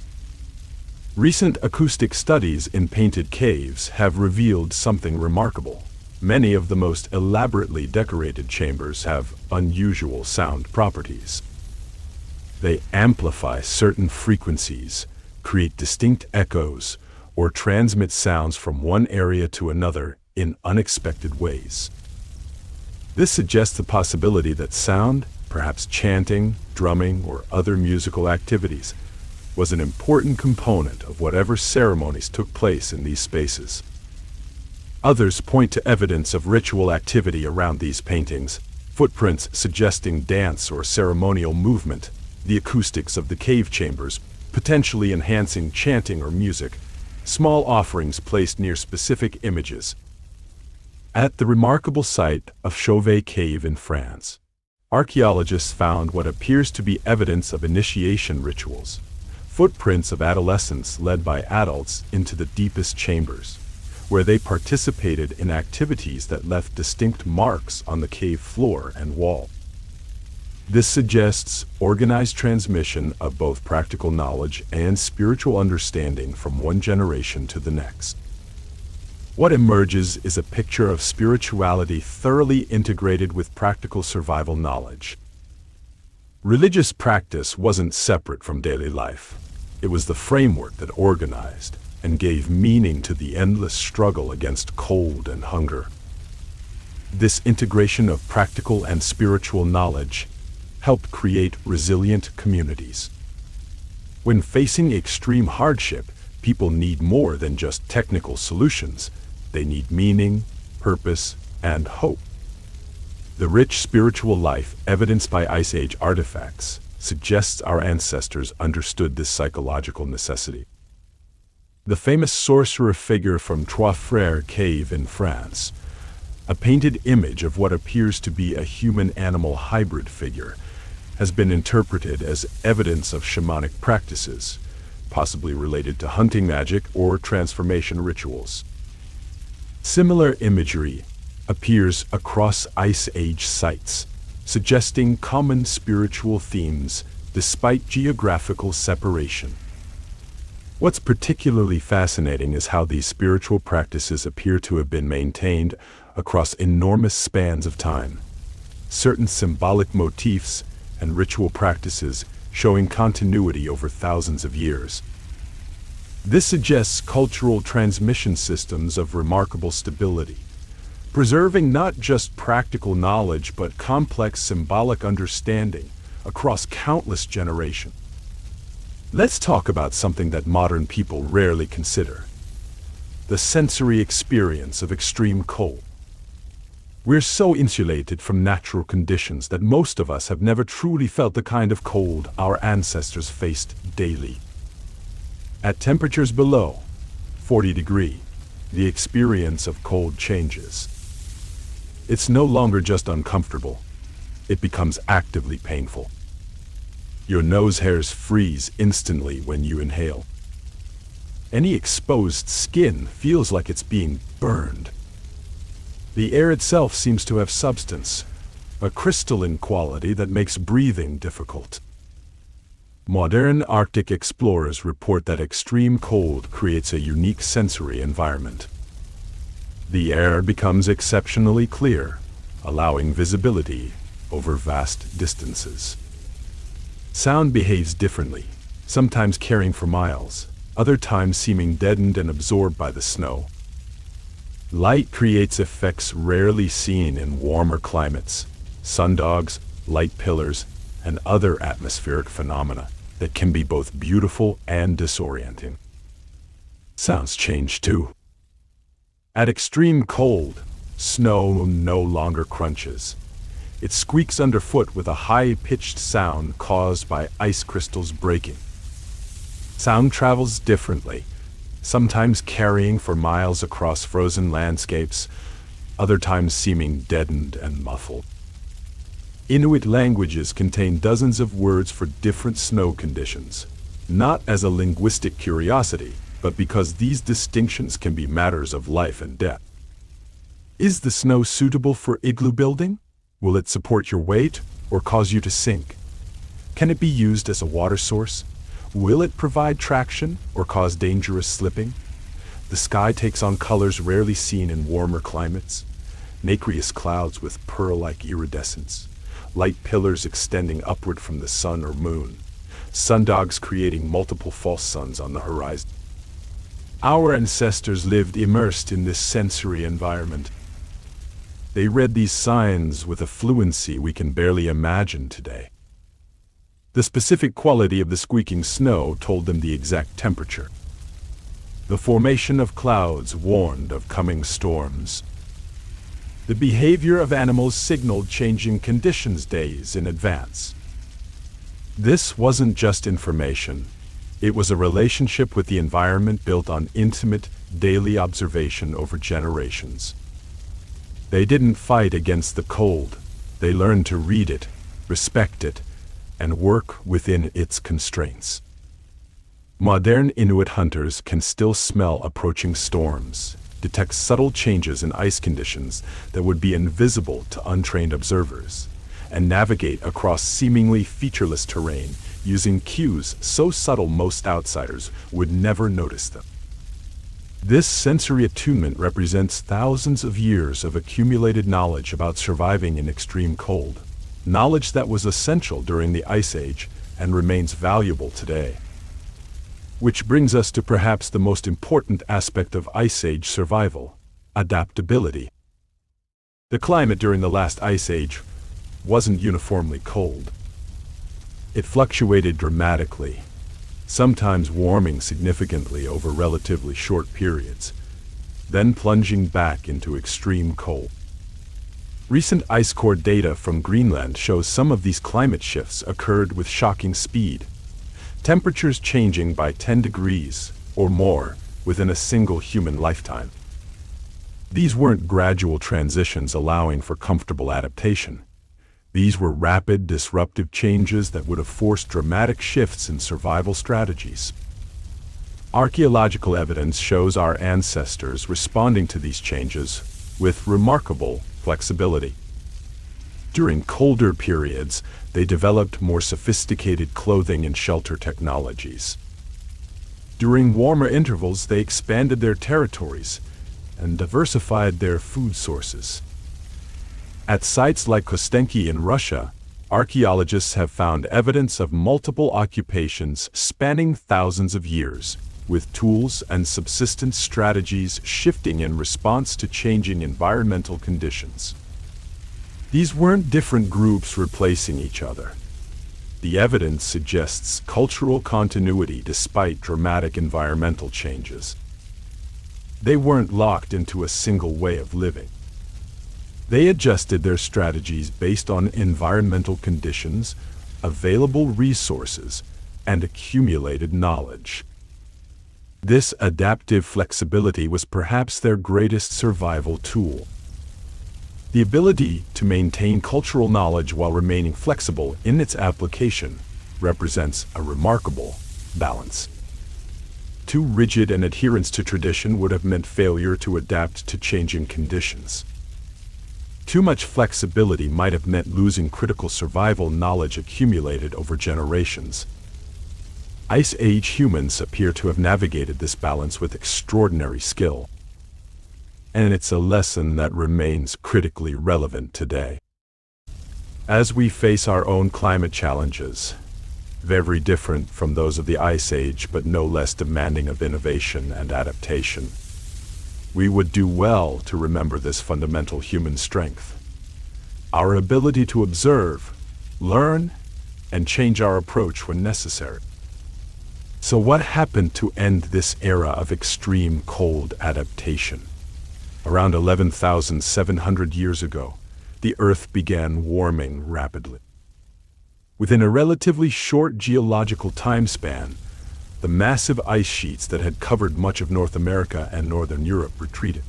Recent acoustic studies in painted caves have revealed something remarkable. Many of the most elaborately decorated chambers have unusual sound properties. They amplify certain frequencies, create distinct echoes, or transmit sounds from one area to another in unexpected ways. This suggests the possibility that sound, perhaps chanting, drumming, or other musical activities, was an important component of whatever ceremonies took place in these spaces. Others point to evidence of ritual activity around these paintings, footprints suggesting dance or ceremonial movement. The acoustics of the cave chambers potentially enhancing chanting or music, small offerings placed near specific images. At the remarkable site of Chauvet Cave in France, archaeologists found what appears to be evidence of initiation rituals, footprints of adolescents led by adults into the deepest chambers, where they participated in activities that left distinct marks on the cave floor and wall. This suggests organized transmission of both practical knowledge and spiritual understanding from one generation to the next. What emerges is a picture of spirituality thoroughly integrated with practical survival knowledge. Religious practice wasn't separate from daily life. It was the framework that organized and gave meaning to the endless struggle against cold and hunger. This integration of practical and spiritual knowledge helped create resilient communities. When facing extreme hardship, people need more than just technical solutions. They need meaning, purpose, and hope. The rich spiritual life evidenced by Ice Age artifacts suggests our ancestors understood this psychological necessity. The famous sorcerer figure from Trois Frères Cave in France, a painted image of what appears to be a human-animal hybrid figure, has been interpreted as evidence of shamanic practices, possibly related to hunting magic or transformation rituals. Similar imagery appears across Ice Age sites, suggesting common spiritual themes despite geographical separation. What's particularly fascinating is how these spiritual practices appear to have been maintained across enormous spans of time. Certain symbolic motifs and ritual practices showing continuity over thousands of years. This suggests cultural transmission systems of remarkable stability, preserving not just practical knowledge but complex symbolic understanding across countless generations. Let's talk about something that modern people rarely consider: the sensory experience of extreme cold. We're so insulated from natural conditions that most of us have never truly felt the kind of cold our ancestors faced daily. At temperatures below 40 degrees, the experience of cold changes. It's no longer just uncomfortable, it becomes actively painful. Your nose hairs freeze instantly when you inhale. Any exposed skin feels like it's being burned. The air itself seems to have substance, a crystalline quality that makes breathing difficult. Modern Arctic explorers report that extreme cold creates a unique sensory environment. The air becomes exceptionally clear, allowing visibility over vast distances. Sound behaves differently, sometimes carrying for miles, other times seeming deadened and absorbed by the snow. Light creates effects rarely seen in warmer climates: sundogs, light pillars, and other atmospheric phenomena that can be both beautiful and disorienting. Sounds change too. At extreme cold, snow no longer crunches. It squeaks underfoot with a high-pitched sound caused by ice crystals breaking. Sound travels differently, sometimes carrying for miles across frozen landscapes, other times seeming deadened and muffled. Inuit languages contain dozens of words for different snow conditions, not as a linguistic curiosity, but because these distinctions can be matters of life and death. Is the snow suitable for igloo building? Will it support your weight or cause you to sink? Can it be used as a water source? Will it provide traction or cause dangerous slipping? The sky takes on colors rarely seen in warmer climates: nacreous clouds with pearl-like iridescence, light pillars extending upward from the sun or moon, sundogs creating multiple false suns on the horizon. Our ancestors lived immersed in this sensory environment. They read these signs with a fluency we can barely imagine today. The specific quality of the squeaking snow told them the exact temperature. The formation of clouds warned of coming storms. The behavior of animals signaled changing conditions days in advance. This wasn't just information, It was a relationship with the environment built on intimate, daily observation over generations. They didn't fight against the cold. They learned to read it, respect it, and work within its constraints. Modern Inuit hunters can still smell approaching storms, detect subtle changes in ice conditions that would be invisible to untrained observers, and navigate across seemingly featureless terrain using cues so subtle most outsiders would never notice them. This sensory attunement represents thousands of years of accumulated knowledge about surviving in extreme cold, knowledge that was essential during the Ice Age and remains valuable today. Which brings us to perhaps the most important aspect of Ice Age survival: adaptability. The climate during the last Ice Age wasn't uniformly cold. It fluctuated dramatically, sometimes warming significantly over relatively short periods, then plunging back into extreme cold. Recent ice core data from Greenland shows some of these climate shifts occurred with shocking speed, temperatures changing by 10 degrees or more within a single human lifetime. These weren't gradual transitions allowing for comfortable adaptation. These were rapid, disruptive changes that would have forced dramatic shifts in survival strategies. Archaeological evidence shows our ancestors responding to these changes with remarkable flexibility. During colder periods, they developed more sophisticated clothing and shelter technologies. During warmer intervals, they expanded their territories and diversified their food sources. At sites like Kostenki in Russia, archaeologists have found evidence of multiple occupations spanning thousands of years, with tools and subsistence strategies shifting in response to changing environmental conditions. These weren't different groups replacing each other. The evidence suggests cultural continuity despite dramatic environmental changes. They weren't locked into a single way of living. They adjusted their strategies based on environmental conditions, available resources, and accumulated knowledge. This adaptive flexibility was perhaps their greatest survival tool. The ability to maintain cultural knowledge while remaining flexible in its application represents a remarkable balance. Too rigid an adherence to tradition would have meant failure to adapt to changing conditions. Too much flexibility might have meant losing critical survival knowledge accumulated over generations. Ice Age humans appear to have navigated this balance with extraordinary skill. And it's a lesson that remains critically relevant today. As we face our own climate challenges, very different from those of the Ice Age but no less demanding of innovation and adaptation, we would do well to remember this fundamental human strength: our ability to observe, learn, and change our approach when necessary. So what happened to end this era of extreme cold adaptation? Around 11,700 years ago, the Earth began warming rapidly. Within a relatively short geological time span, the massive ice sheets that had covered much of North America and Northern Europe retreated.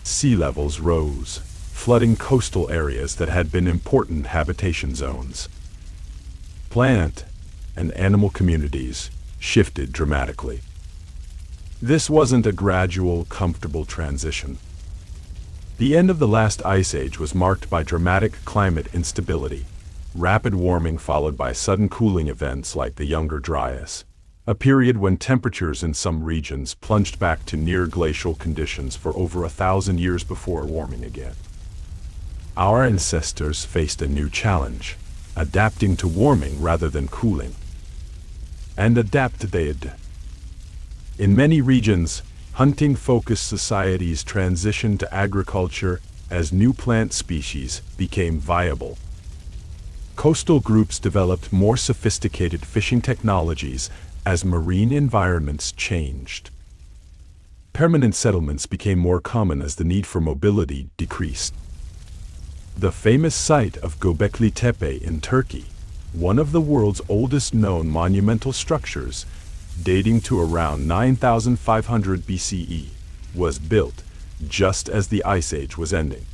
Sea levels rose, flooding coastal areas that had been important habitation zones. Plant and animal communities shifted dramatically. This wasn't a gradual, comfortable transition. The end of the last Ice Age was marked by dramatic climate instability, rapid warming followed by sudden cooling events like the Younger Dryas, a period when temperatures in some regions plunged back to near glacial conditions for over 1,000 years before warming again. Our ancestors faced a new challenge: adapting to warming rather than cooling. And adapt they did. In many regions, hunting-focused societies transitioned to agriculture as new plant species became viable. Coastal groups developed more sophisticated fishing technologies as marine environments changed. Permanent settlements became more common as the need for mobility decreased. The famous site of Göbekli Tepe in Turkey, one of the world's oldest known monumental structures, dating to around 9,500 BCE, was built just as the Ice Age was ending.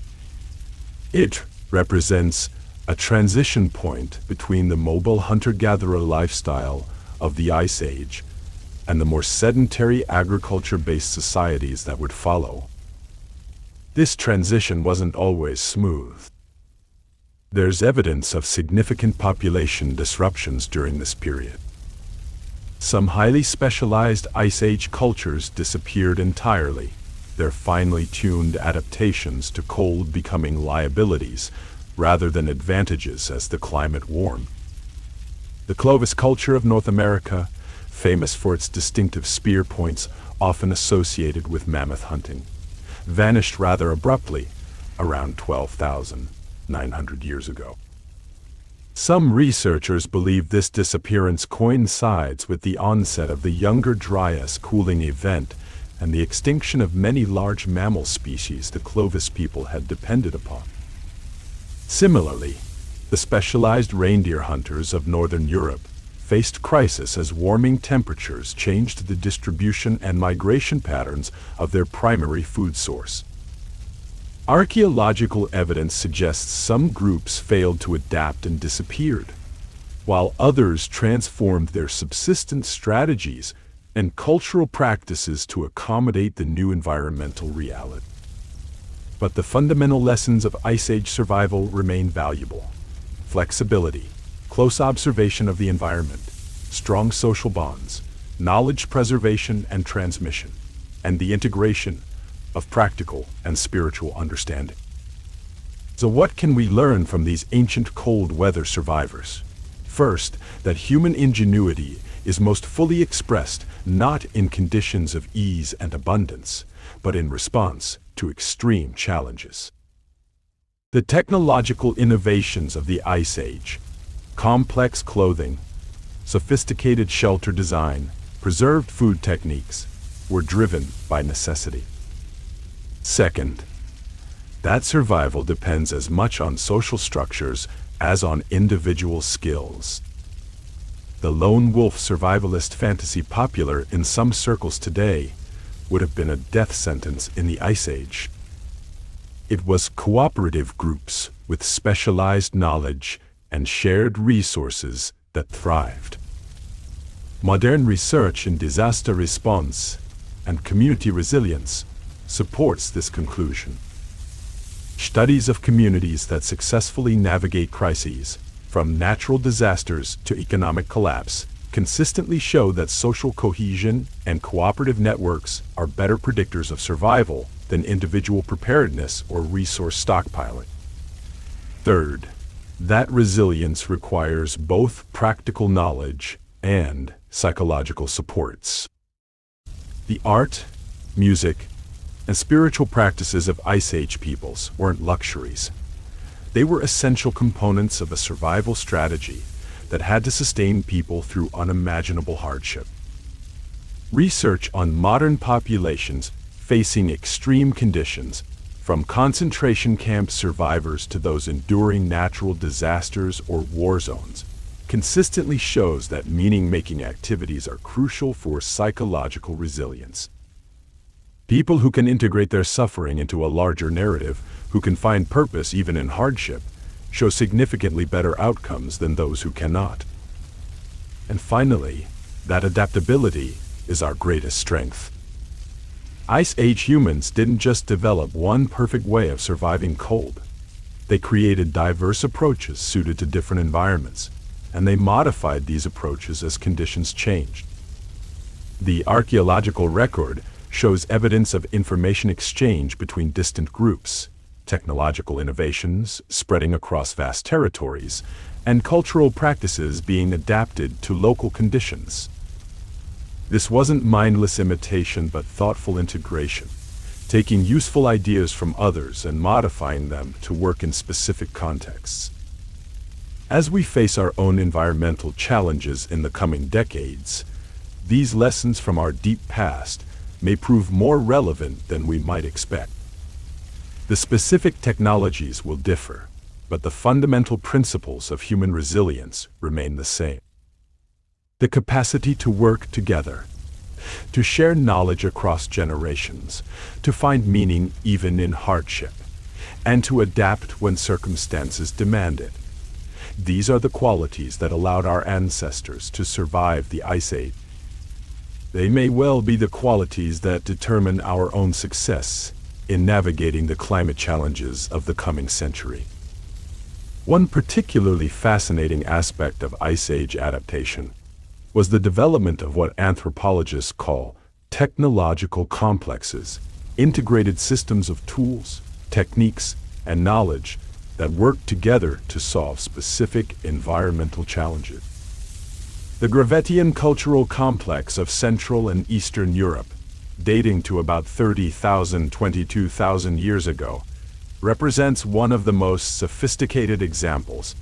It represents a transition point between the mobile hunter-gatherer lifestyle of the Ice Age and the more sedentary agriculture-based societies that would follow. This transition wasn't always smooth. There's evidence of significant population disruptions during this period. Some highly specialized Ice Age cultures disappeared entirely, their finely tuned adaptations to cold becoming liabilities rather than advantages as the climate warmed. The Clovis culture of North America, famous for its distinctive spear points often associated with mammoth hunting, vanished rather abruptly around 12,900 years ago. Some researchers believe this disappearance coincides with the onset of the Younger Dryas cooling event and the extinction of many large mammal species the Clovis people had depended upon. Similarly, the specialized reindeer hunters of northern Europe faced crisis as warming temperatures changed the distribution and migration patterns of their primary food source. Archaeological evidence suggests some groups failed to adapt and disappeared, while others transformed their subsistence strategies and cultural practices to accommodate the new environmental reality. But the fundamental lessons of Ice Age survival remain valuable: flexibility, close observation of the environment, strong social bonds, knowledge preservation and transmission, and the integration of practical and spiritual understanding. So what can we learn from these ancient cold weather survivors? First, that human ingenuity is most fully expressed not in conditions of ease and abundance, but in response to extreme challenges. The technological innovations of the Ice Age, complex clothing, sophisticated shelter design, preserved food techniques, were driven by necessity. Second, that survival depends as much on social structures as on individual skills. The lone wolf survivalist fantasy popular in some circles today would have been a death sentence in the Ice Age. It was cooperative groups with specialized knowledge and shared resources that thrived. Modern research in disaster response and community resilience supports this conclusion. Studies of communities that successfully navigate crises, from natural disasters to economic collapse, consistently show that social cohesion and cooperative networks are better predictors of survival than individual preparedness or resource stockpiling. Third, that resilience requires both practical knowledge and psychological supports. The art, music, and spiritual practices of Ice Age peoples weren't luxuries. They were essential components of a survival strategy that had to sustain people through unimaginable hardship. Research on modern populations facing extreme conditions, from concentration camp survivors to those enduring natural disasters or war zones, consistently shows that meaning-making activities are crucial for psychological resilience. People who can integrate their suffering into a larger narrative, who can find purpose even in hardship, show significantly better outcomes than those who cannot. And finally, that adaptability is our greatest strength. Ice Age humans didn't just develop one perfect way of surviving cold. They created diverse approaches suited to different environments, and they modified these approaches as conditions changed. The archaeological record shows evidence of information exchange between distant groups, technological innovations spreading across vast territories, and cultural practices being adapted to local conditions. This wasn't mindless imitation but thoughtful integration, taking useful ideas from others and modifying them to work in specific contexts. As we face our own environmental challenges in the coming decades, these lessons from our deep past may prove more relevant than we might expect. The specific technologies will differ, but the fundamental principles of human resilience remain the same. The capacity to work together, to share knowledge across generations, to find meaning even in hardship, and to adapt when circumstances demand it. These are the qualities that allowed our ancestors to survive the Ice Age. They may well be the qualities that determine our own success in navigating the climate challenges of the coming century. One particularly fascinating aspect of Ice Age adaptation was the development of what anthropologists call technological complexes, integrated systems of tools, techniques, and knowledge that work together to solve specific environmental challenges. The Gravettian cultural complex of Central and Eastern Europe, dating to about 30,000 to 22,000 years ago, represents one of the most sophisticated examples.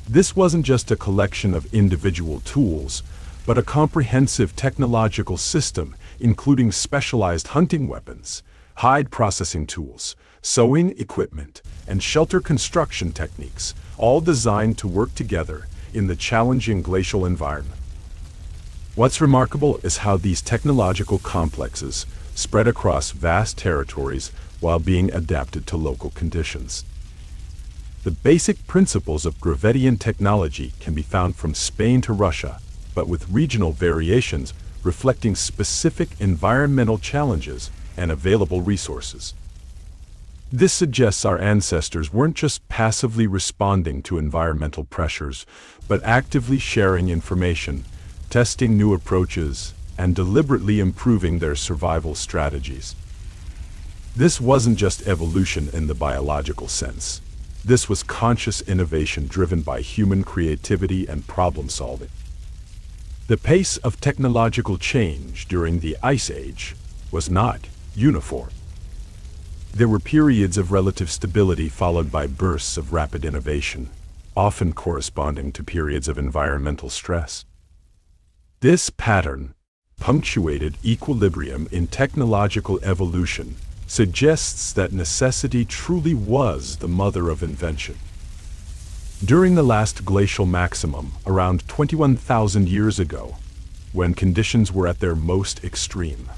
This wasn't just a collection of individual tools, but a comprehensive technological system including specialized hunting weapons, hide processing tools, sewing equipment, and shelter construction techniques, all designed to work together in the challenging glacial environment. What's remarkable is how these technological complexes spread across vast territories while being adapted to local conditions. The basic principles of Gravettian technology can be found from Spain to Russia, but with regional variations reflecting specific environmental challenges and available resources. This suggests our ancestors weren't just passively responding to environmental pressures, but actively sharing information, testing new approaches, and deliberately improving their survival strategies. This wasn't just evolution in the biological sense. This was conscious innovation driven by human creativity and problem solving. The pace of technological change during the Ice Age was not uniform. There were periods of relative stability followed by bursts of rapid innovation, often corresponding to periods of environmental stress. This pattern, punctuated equilibrium in technological evolution, suggests that necessity truly was the mother of invention. During the last glacial maximum, around 21,000 years ago, when conditions were at their most extreme,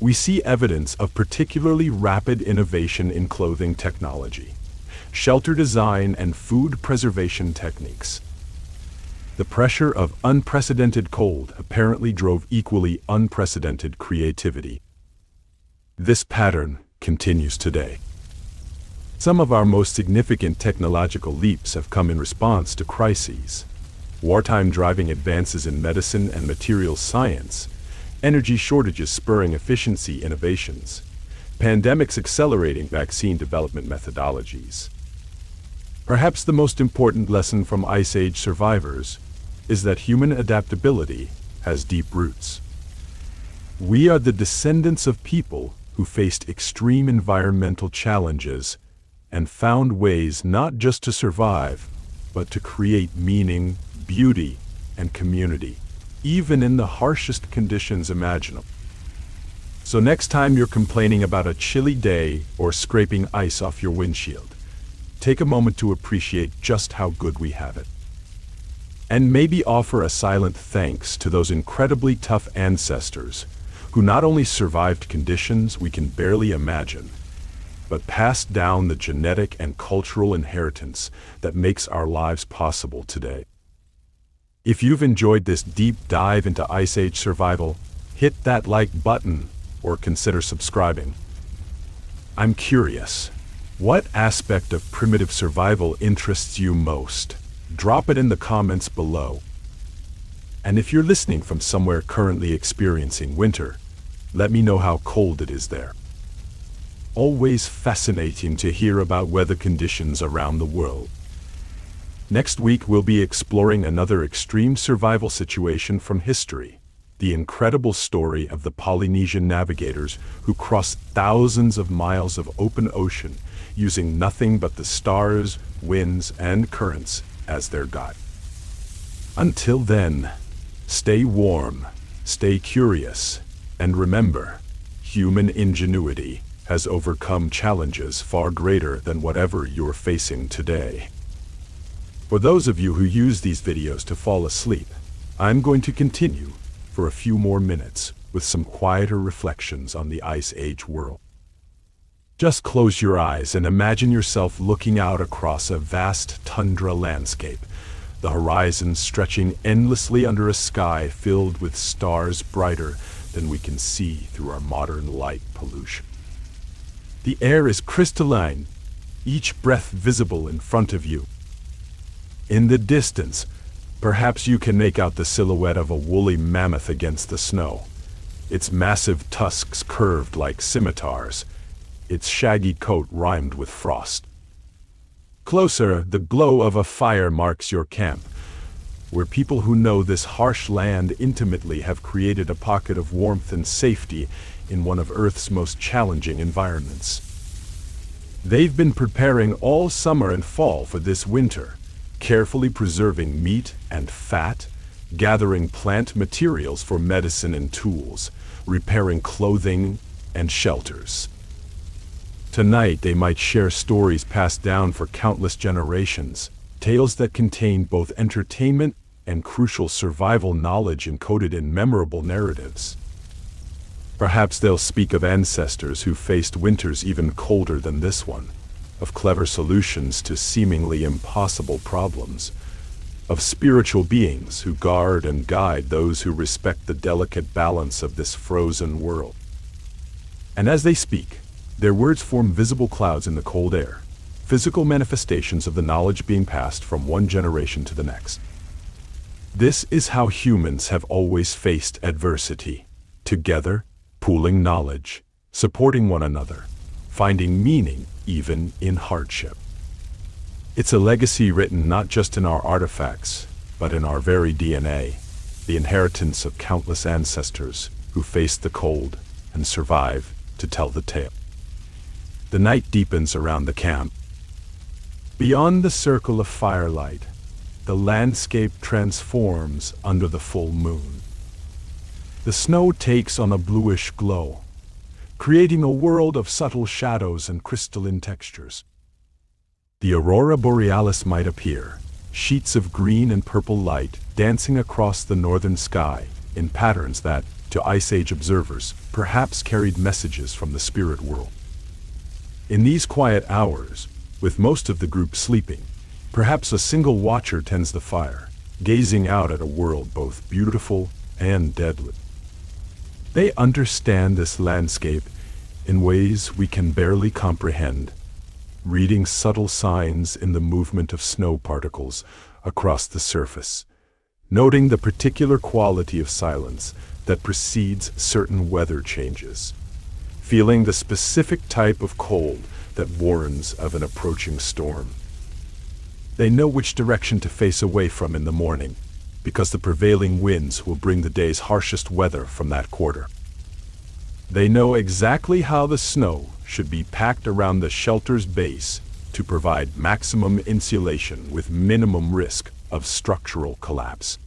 we see evidence of particularly rapid innovation in clothing technology, shelter design, and food preservation techniques. The pressure of unprecedented cold apparently drove equally unprecedented creativity. This pattern continues today. Some of our most significant technological leaps have come in response to crises: wartime driving advances in medicine and materials science, energy shortages spurring efficiency innovations, pandemics accelerating vaccine development methodologies. Perhaps the most important lesson from Ice Age survivors is that human adaptability has deep roots. We are the descendants of people who faced extreme environmental challenges and found ways not just to survive, but to create meaning, beauty, and community, even in the harshest conditions imaginable. So next time you're complaining about a chilly day or scraping ice off your windshield, take a moment to appreciate just how good we have it. And maybe offer a silent thanks to those incredibly tough ancestors who not only survived conditions we can barely imagine, but passed down the genetic and cultural inheritance that makes our lives possible today. If you've enjoyed this deep dive into Ice Age survival, hit that like button or consider subscribing. I'm curious, what aspect of primitive survival interests you most? Drop it in the comments below. And if you're listening from somewhere currently experiencing winter, let me know how cold it is there. Always fascinating to hear about weather conditions around the world. Next week we'll be exploring another extreme survival situation from history, the incredible story of the Polynesian navigators who crossed thousands of miles of open ocean using nothing but the stars, winds, and currents as their guide. Until then, stay warm, stay curious, and remember, human ingenuity has overcome challenges far greater than whatever you're facing today. For those of you who use these videos to fall asleep, I'm going to continue for a few more minutes with some quieter reflections on the Ice Age world. Just close your eyes and imagine yourself looking out across a vast tundra landscape, the horizon stretching endlessly under a sky filled with stars brighter than we can see through our modern light pollution. The air is crystalline, each breath visible in front of you. In the distance, perhaps you can make out the silhouette of a woolly mammoth against the snow, its massive tusks curved like scimitars, its shaggy coat rimed with frost. Closer, the glow of a fire marks your camp, where people who know this harsh land intimately have created a pocket of warmth and safety in one of Earth's most challenging environments. They've been preparing all summer and fall for this winter, carefully preserving meat and fat, gathering plant materials for medicine and tools, repairing clothing and shelters. Tonight they might share stories passed down for countless generations, tales that contain both entertainment and crucial survival knowledge encoded in memorable narratives. Perhaps they'll speak of ancestors who faced winters even colder than this one, of clever solutions to seemingly impossible problems, of spiritual beings who guard and guide those who respect the delicate balance of this frozen world. And as they speak, their words form visible clouds in the cold air, physical manifestations of the knowledge being passed from one generation to the next. This is how humans have always faced adversity, together, pooling knowledge, supporting one another, finding meaning even in hardship. It's a legacy written not just in our artifacts, but in our very DNA, the inheritance of countless ancestors who faced the cold and survived to tell the tale. The night deepens around the camp. Beyond the circle of firelight, the landscape transforms under the full moon. The snow takes on a bluish glow, creating a world of subtle shadows and crystalline textures. The aurora borealis might appear, sheets of green and purple light dancing across the northern sky in patterns that, to Ice Age observers, perhaps carried messages from the spirit world. In these quiet hours, with most of the group sleeping, perhaps a single watcher tends the fire, gazing out at a world both beautiful and deadly. They understand this landscape in ways we can barely comprehend, reading subtle signs in the movement of snow particles across the surface, noting the particular quality of silence that precedes certain weather changes, feeling the specific type of cold that warns of an approaching storm. They know which direction to face away from in the morning, because the prevailing winds will bring the day's harshest weather from that quarter. They know exactly how the snow should be packed around the shelter's base to provide maximum insulation with minimum risk of structural collapse.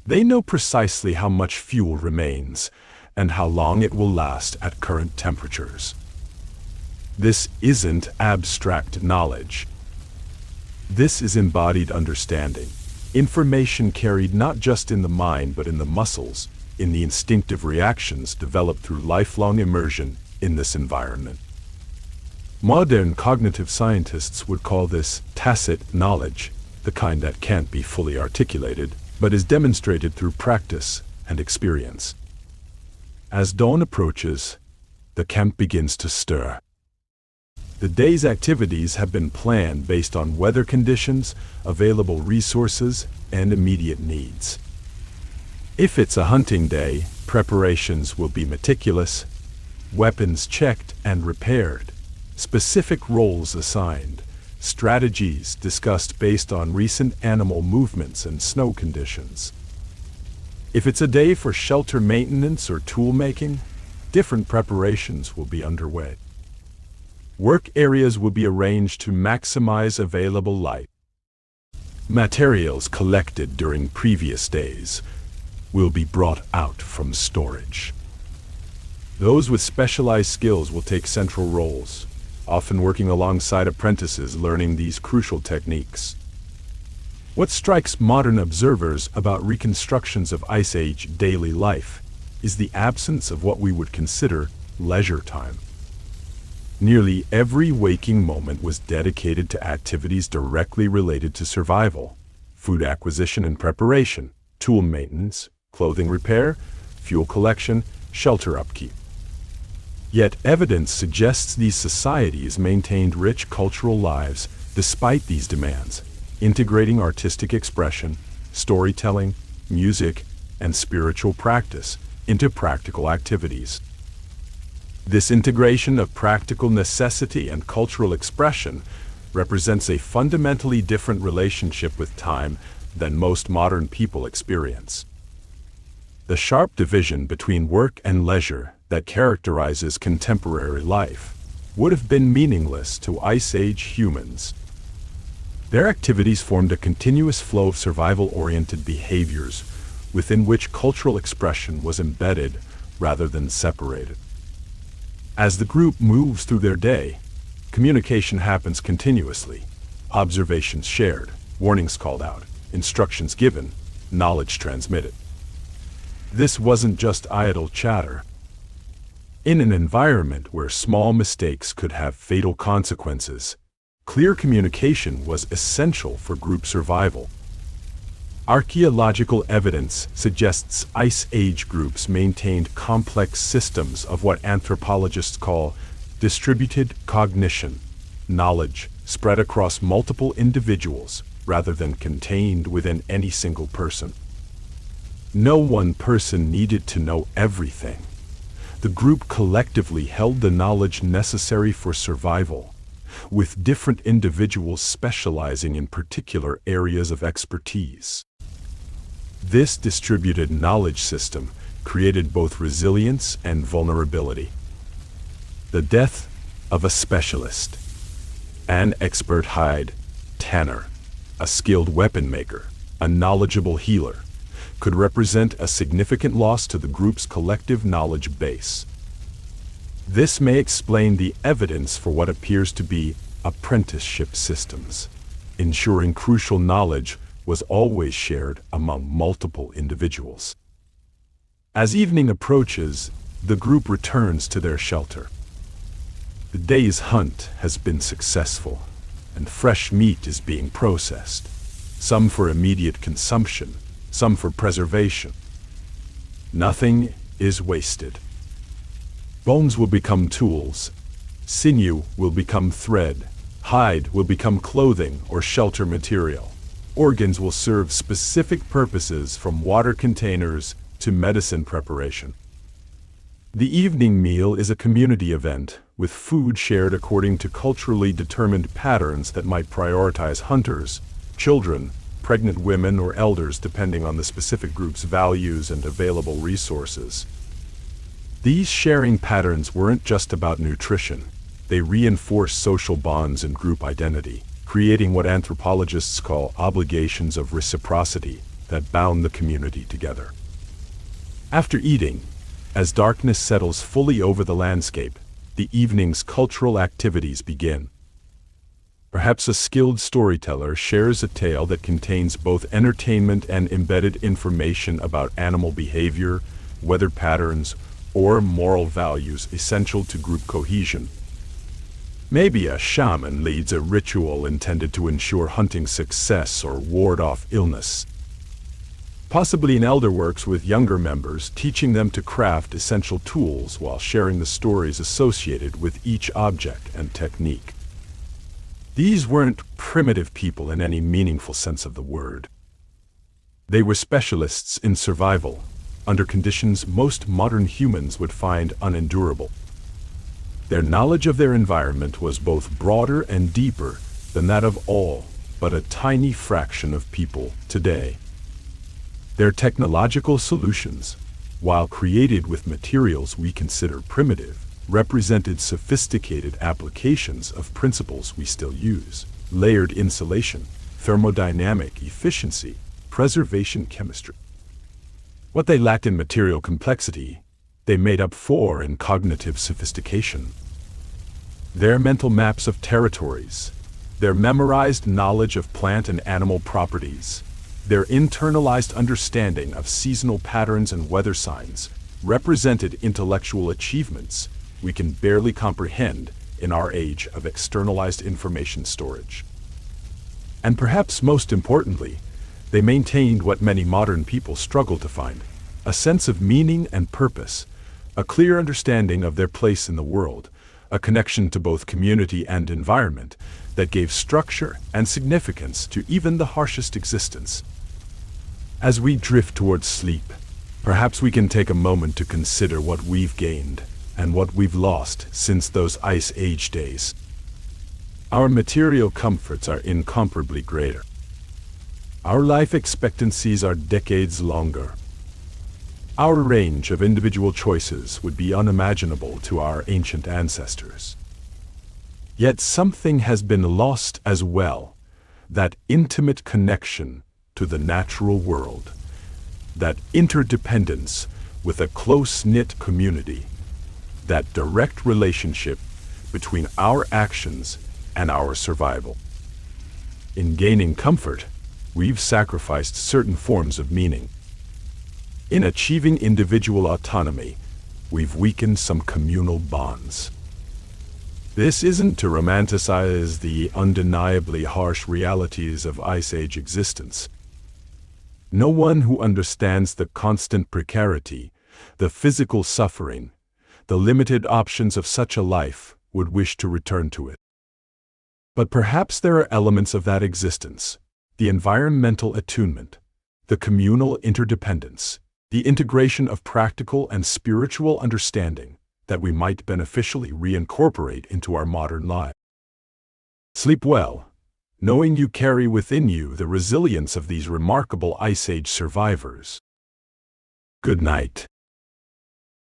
They know precisely how much fuel remains and how long it will last at current temperatures. This isn't abstract knowledge. This is embodied understanding, information carried not just in the mind but in the muscles, in the instinctive reactions developed through lifelong immersion in this environment. Modern cognitive scientists would call this tacit knowledge, the kind that can't be fully articulated, but is demonstrated through practice and experience. As dawn approaches, the camp begins to stir. The day's activities have been planned based on weather conditions, available resources, and immediate needs. If it's a hunting day, preparations will be meticulous, weapons checked and repaired, specific roles assigned, strategies discussed based on recent animal movements and snow conditions. If it's a day for shelter maintenance or tool making, different preparations will be underway. Work areas will be arranged to maximize available light. Materials collected during previous days will be brought out from storage. Those with specialized skills will take central roles, often working alongside apprentices learning these crucial techniques. What strikes modern observers about reconstructions of Ice Age daily life is the absence of what we would consider leisure time. Nearly every waking moment was dedicated to activities directly related to survival: food acquisition and preparation, tool maintenance, clothing repair, fuel collection, shelter upkeep. Yet evidence suggests these societies maintained rich cultural lives despite these demands, integrating artistic expression, storytelling, music, and spiritual practice into practical activities. This integration of practical necessity and cultural expression represents a fundamentally different relationship with time than most modern people experience. The sharp division between work and leisure that characterizes contemporary life would have been meaningless to Ice Age humans. Their activities formed a continuous flow of survival-oriented behaviors within which cultural expression was embedded rather than separated. As the group moves through their day, communication happens continuously. Observations shared, warnings called out, instructions given, knowledge transmitted. This wasn't just idle chatter. In an environment where small mistakes could have fatal consequences, clear communication was essential for group survival. Archaeological evidence suggests Ice Age groups maintained complex systems of what anthropologists call distributed cognition, knowledge spread across multiple individuals rather than contained within any single person. No one person needed to know everything. The group collectively held the knowledge necessary for survival, with different individuals specializing in particular areas of expertise. This distributed knowledge system created both resilience and vulnerability. The death of a specialist, an expert hide tanner, a skilled weapon maker, a knowledgeable healer, could represent a significant loss to the group's collective knowledge base. This may explain the evidence for what appears to be apprenticeship systems, ensuring crucial knowledge was always shared among multiple individuals. As evening approaches, the group returns to their shelter. The day's hunt has been successful, and fresh meat is being processed, some for immediate consumption, some for preservation. Nothing is wasted. Bones will become tools, sinew will become thread, hide will become clothing or shelter material. Organs will serve specific purposes, from water containers to medicine preparation. The evening meal is a community event, with food shared according to culturally determined patterns that might prioritize hunters, children, pregnant women, or elders depending on the specific group's values and available resources. These sharing patterns weren't just about nutrition. They reinforced social bonds and group identity, creating what anthropologists call obligations of reciprocity that bound the community together. After eating, as darkness settles fully over the landscape, the evening's cultural activities begin. Perhaps a skilled storyteller shares a tale that contains both entertainment and embedded information about animal behavior, weather patterns, or moral values essential to group cohesion. Maybe a shaman leads a ritual intended to ensure hunting success or ward off illness. Possibly an elder works with younger members, teaching them to craft essential tools while sharing the stories associated with each object and technique. These weren't primitive people in any meaningful sense of the word. They were specialists in survival, under conditions most modern humans would find unendurable. Their knowledge of their environment was both broader and deeper than that of all but a tiny fraction of people today. Their technological solutions, while created with materials we consider primitive, represented sophisticated applications of principles we still use: layered insulation, thermodynamic efficiency, preservation chemistry. What they lacked in material complexity, they made up for in cognitive sophistication. Their mental maps of territories, their memorized knowledge of plant and animal properties, their internalized understanding of seasonal patterns and weather signs represented intellectual achievements we can barely comprehend in our age of externalized information storage. And perhaps most importantly, they maintained what many modern people struggle to find: a sense of meaning and purpose, a clear understanding of their place in the world, a connection to both community and environment that gave structure and significance to even the harshest existence. As we drift towards sleep, perhaps we can take a moment to consider what we've gained and what we've lost since those Ice Age days. Our material comforts are incomparably greater. Our life expectancies are decades longer. Our range of individual choices would be unimaginable to our ancient ancestors. Yet something has been lost as well: that intimate connection to the natural world, that interdependence with a close-knit community, that direct relationship between our actions and our survival. In gaining comfort, we've sacrificed certain forms of meaning. In achieving individual autonomy, we've weakened some communal bonds. This isn't to romanticize the undeniably harsh realities of Ice Age existence. No one who understands the constant precarity, the physical suffering, the limited options of such a life would wish to return to it. But perhaps there are elements of that existence: the environmental attunement, the communal interdependence, the integration of practical and spiritual understanding that we might beneficially reincorporate into our modern life. Sleep well, knowing you carry within you the resilience of these remarkable Ice Age survivors. Good night.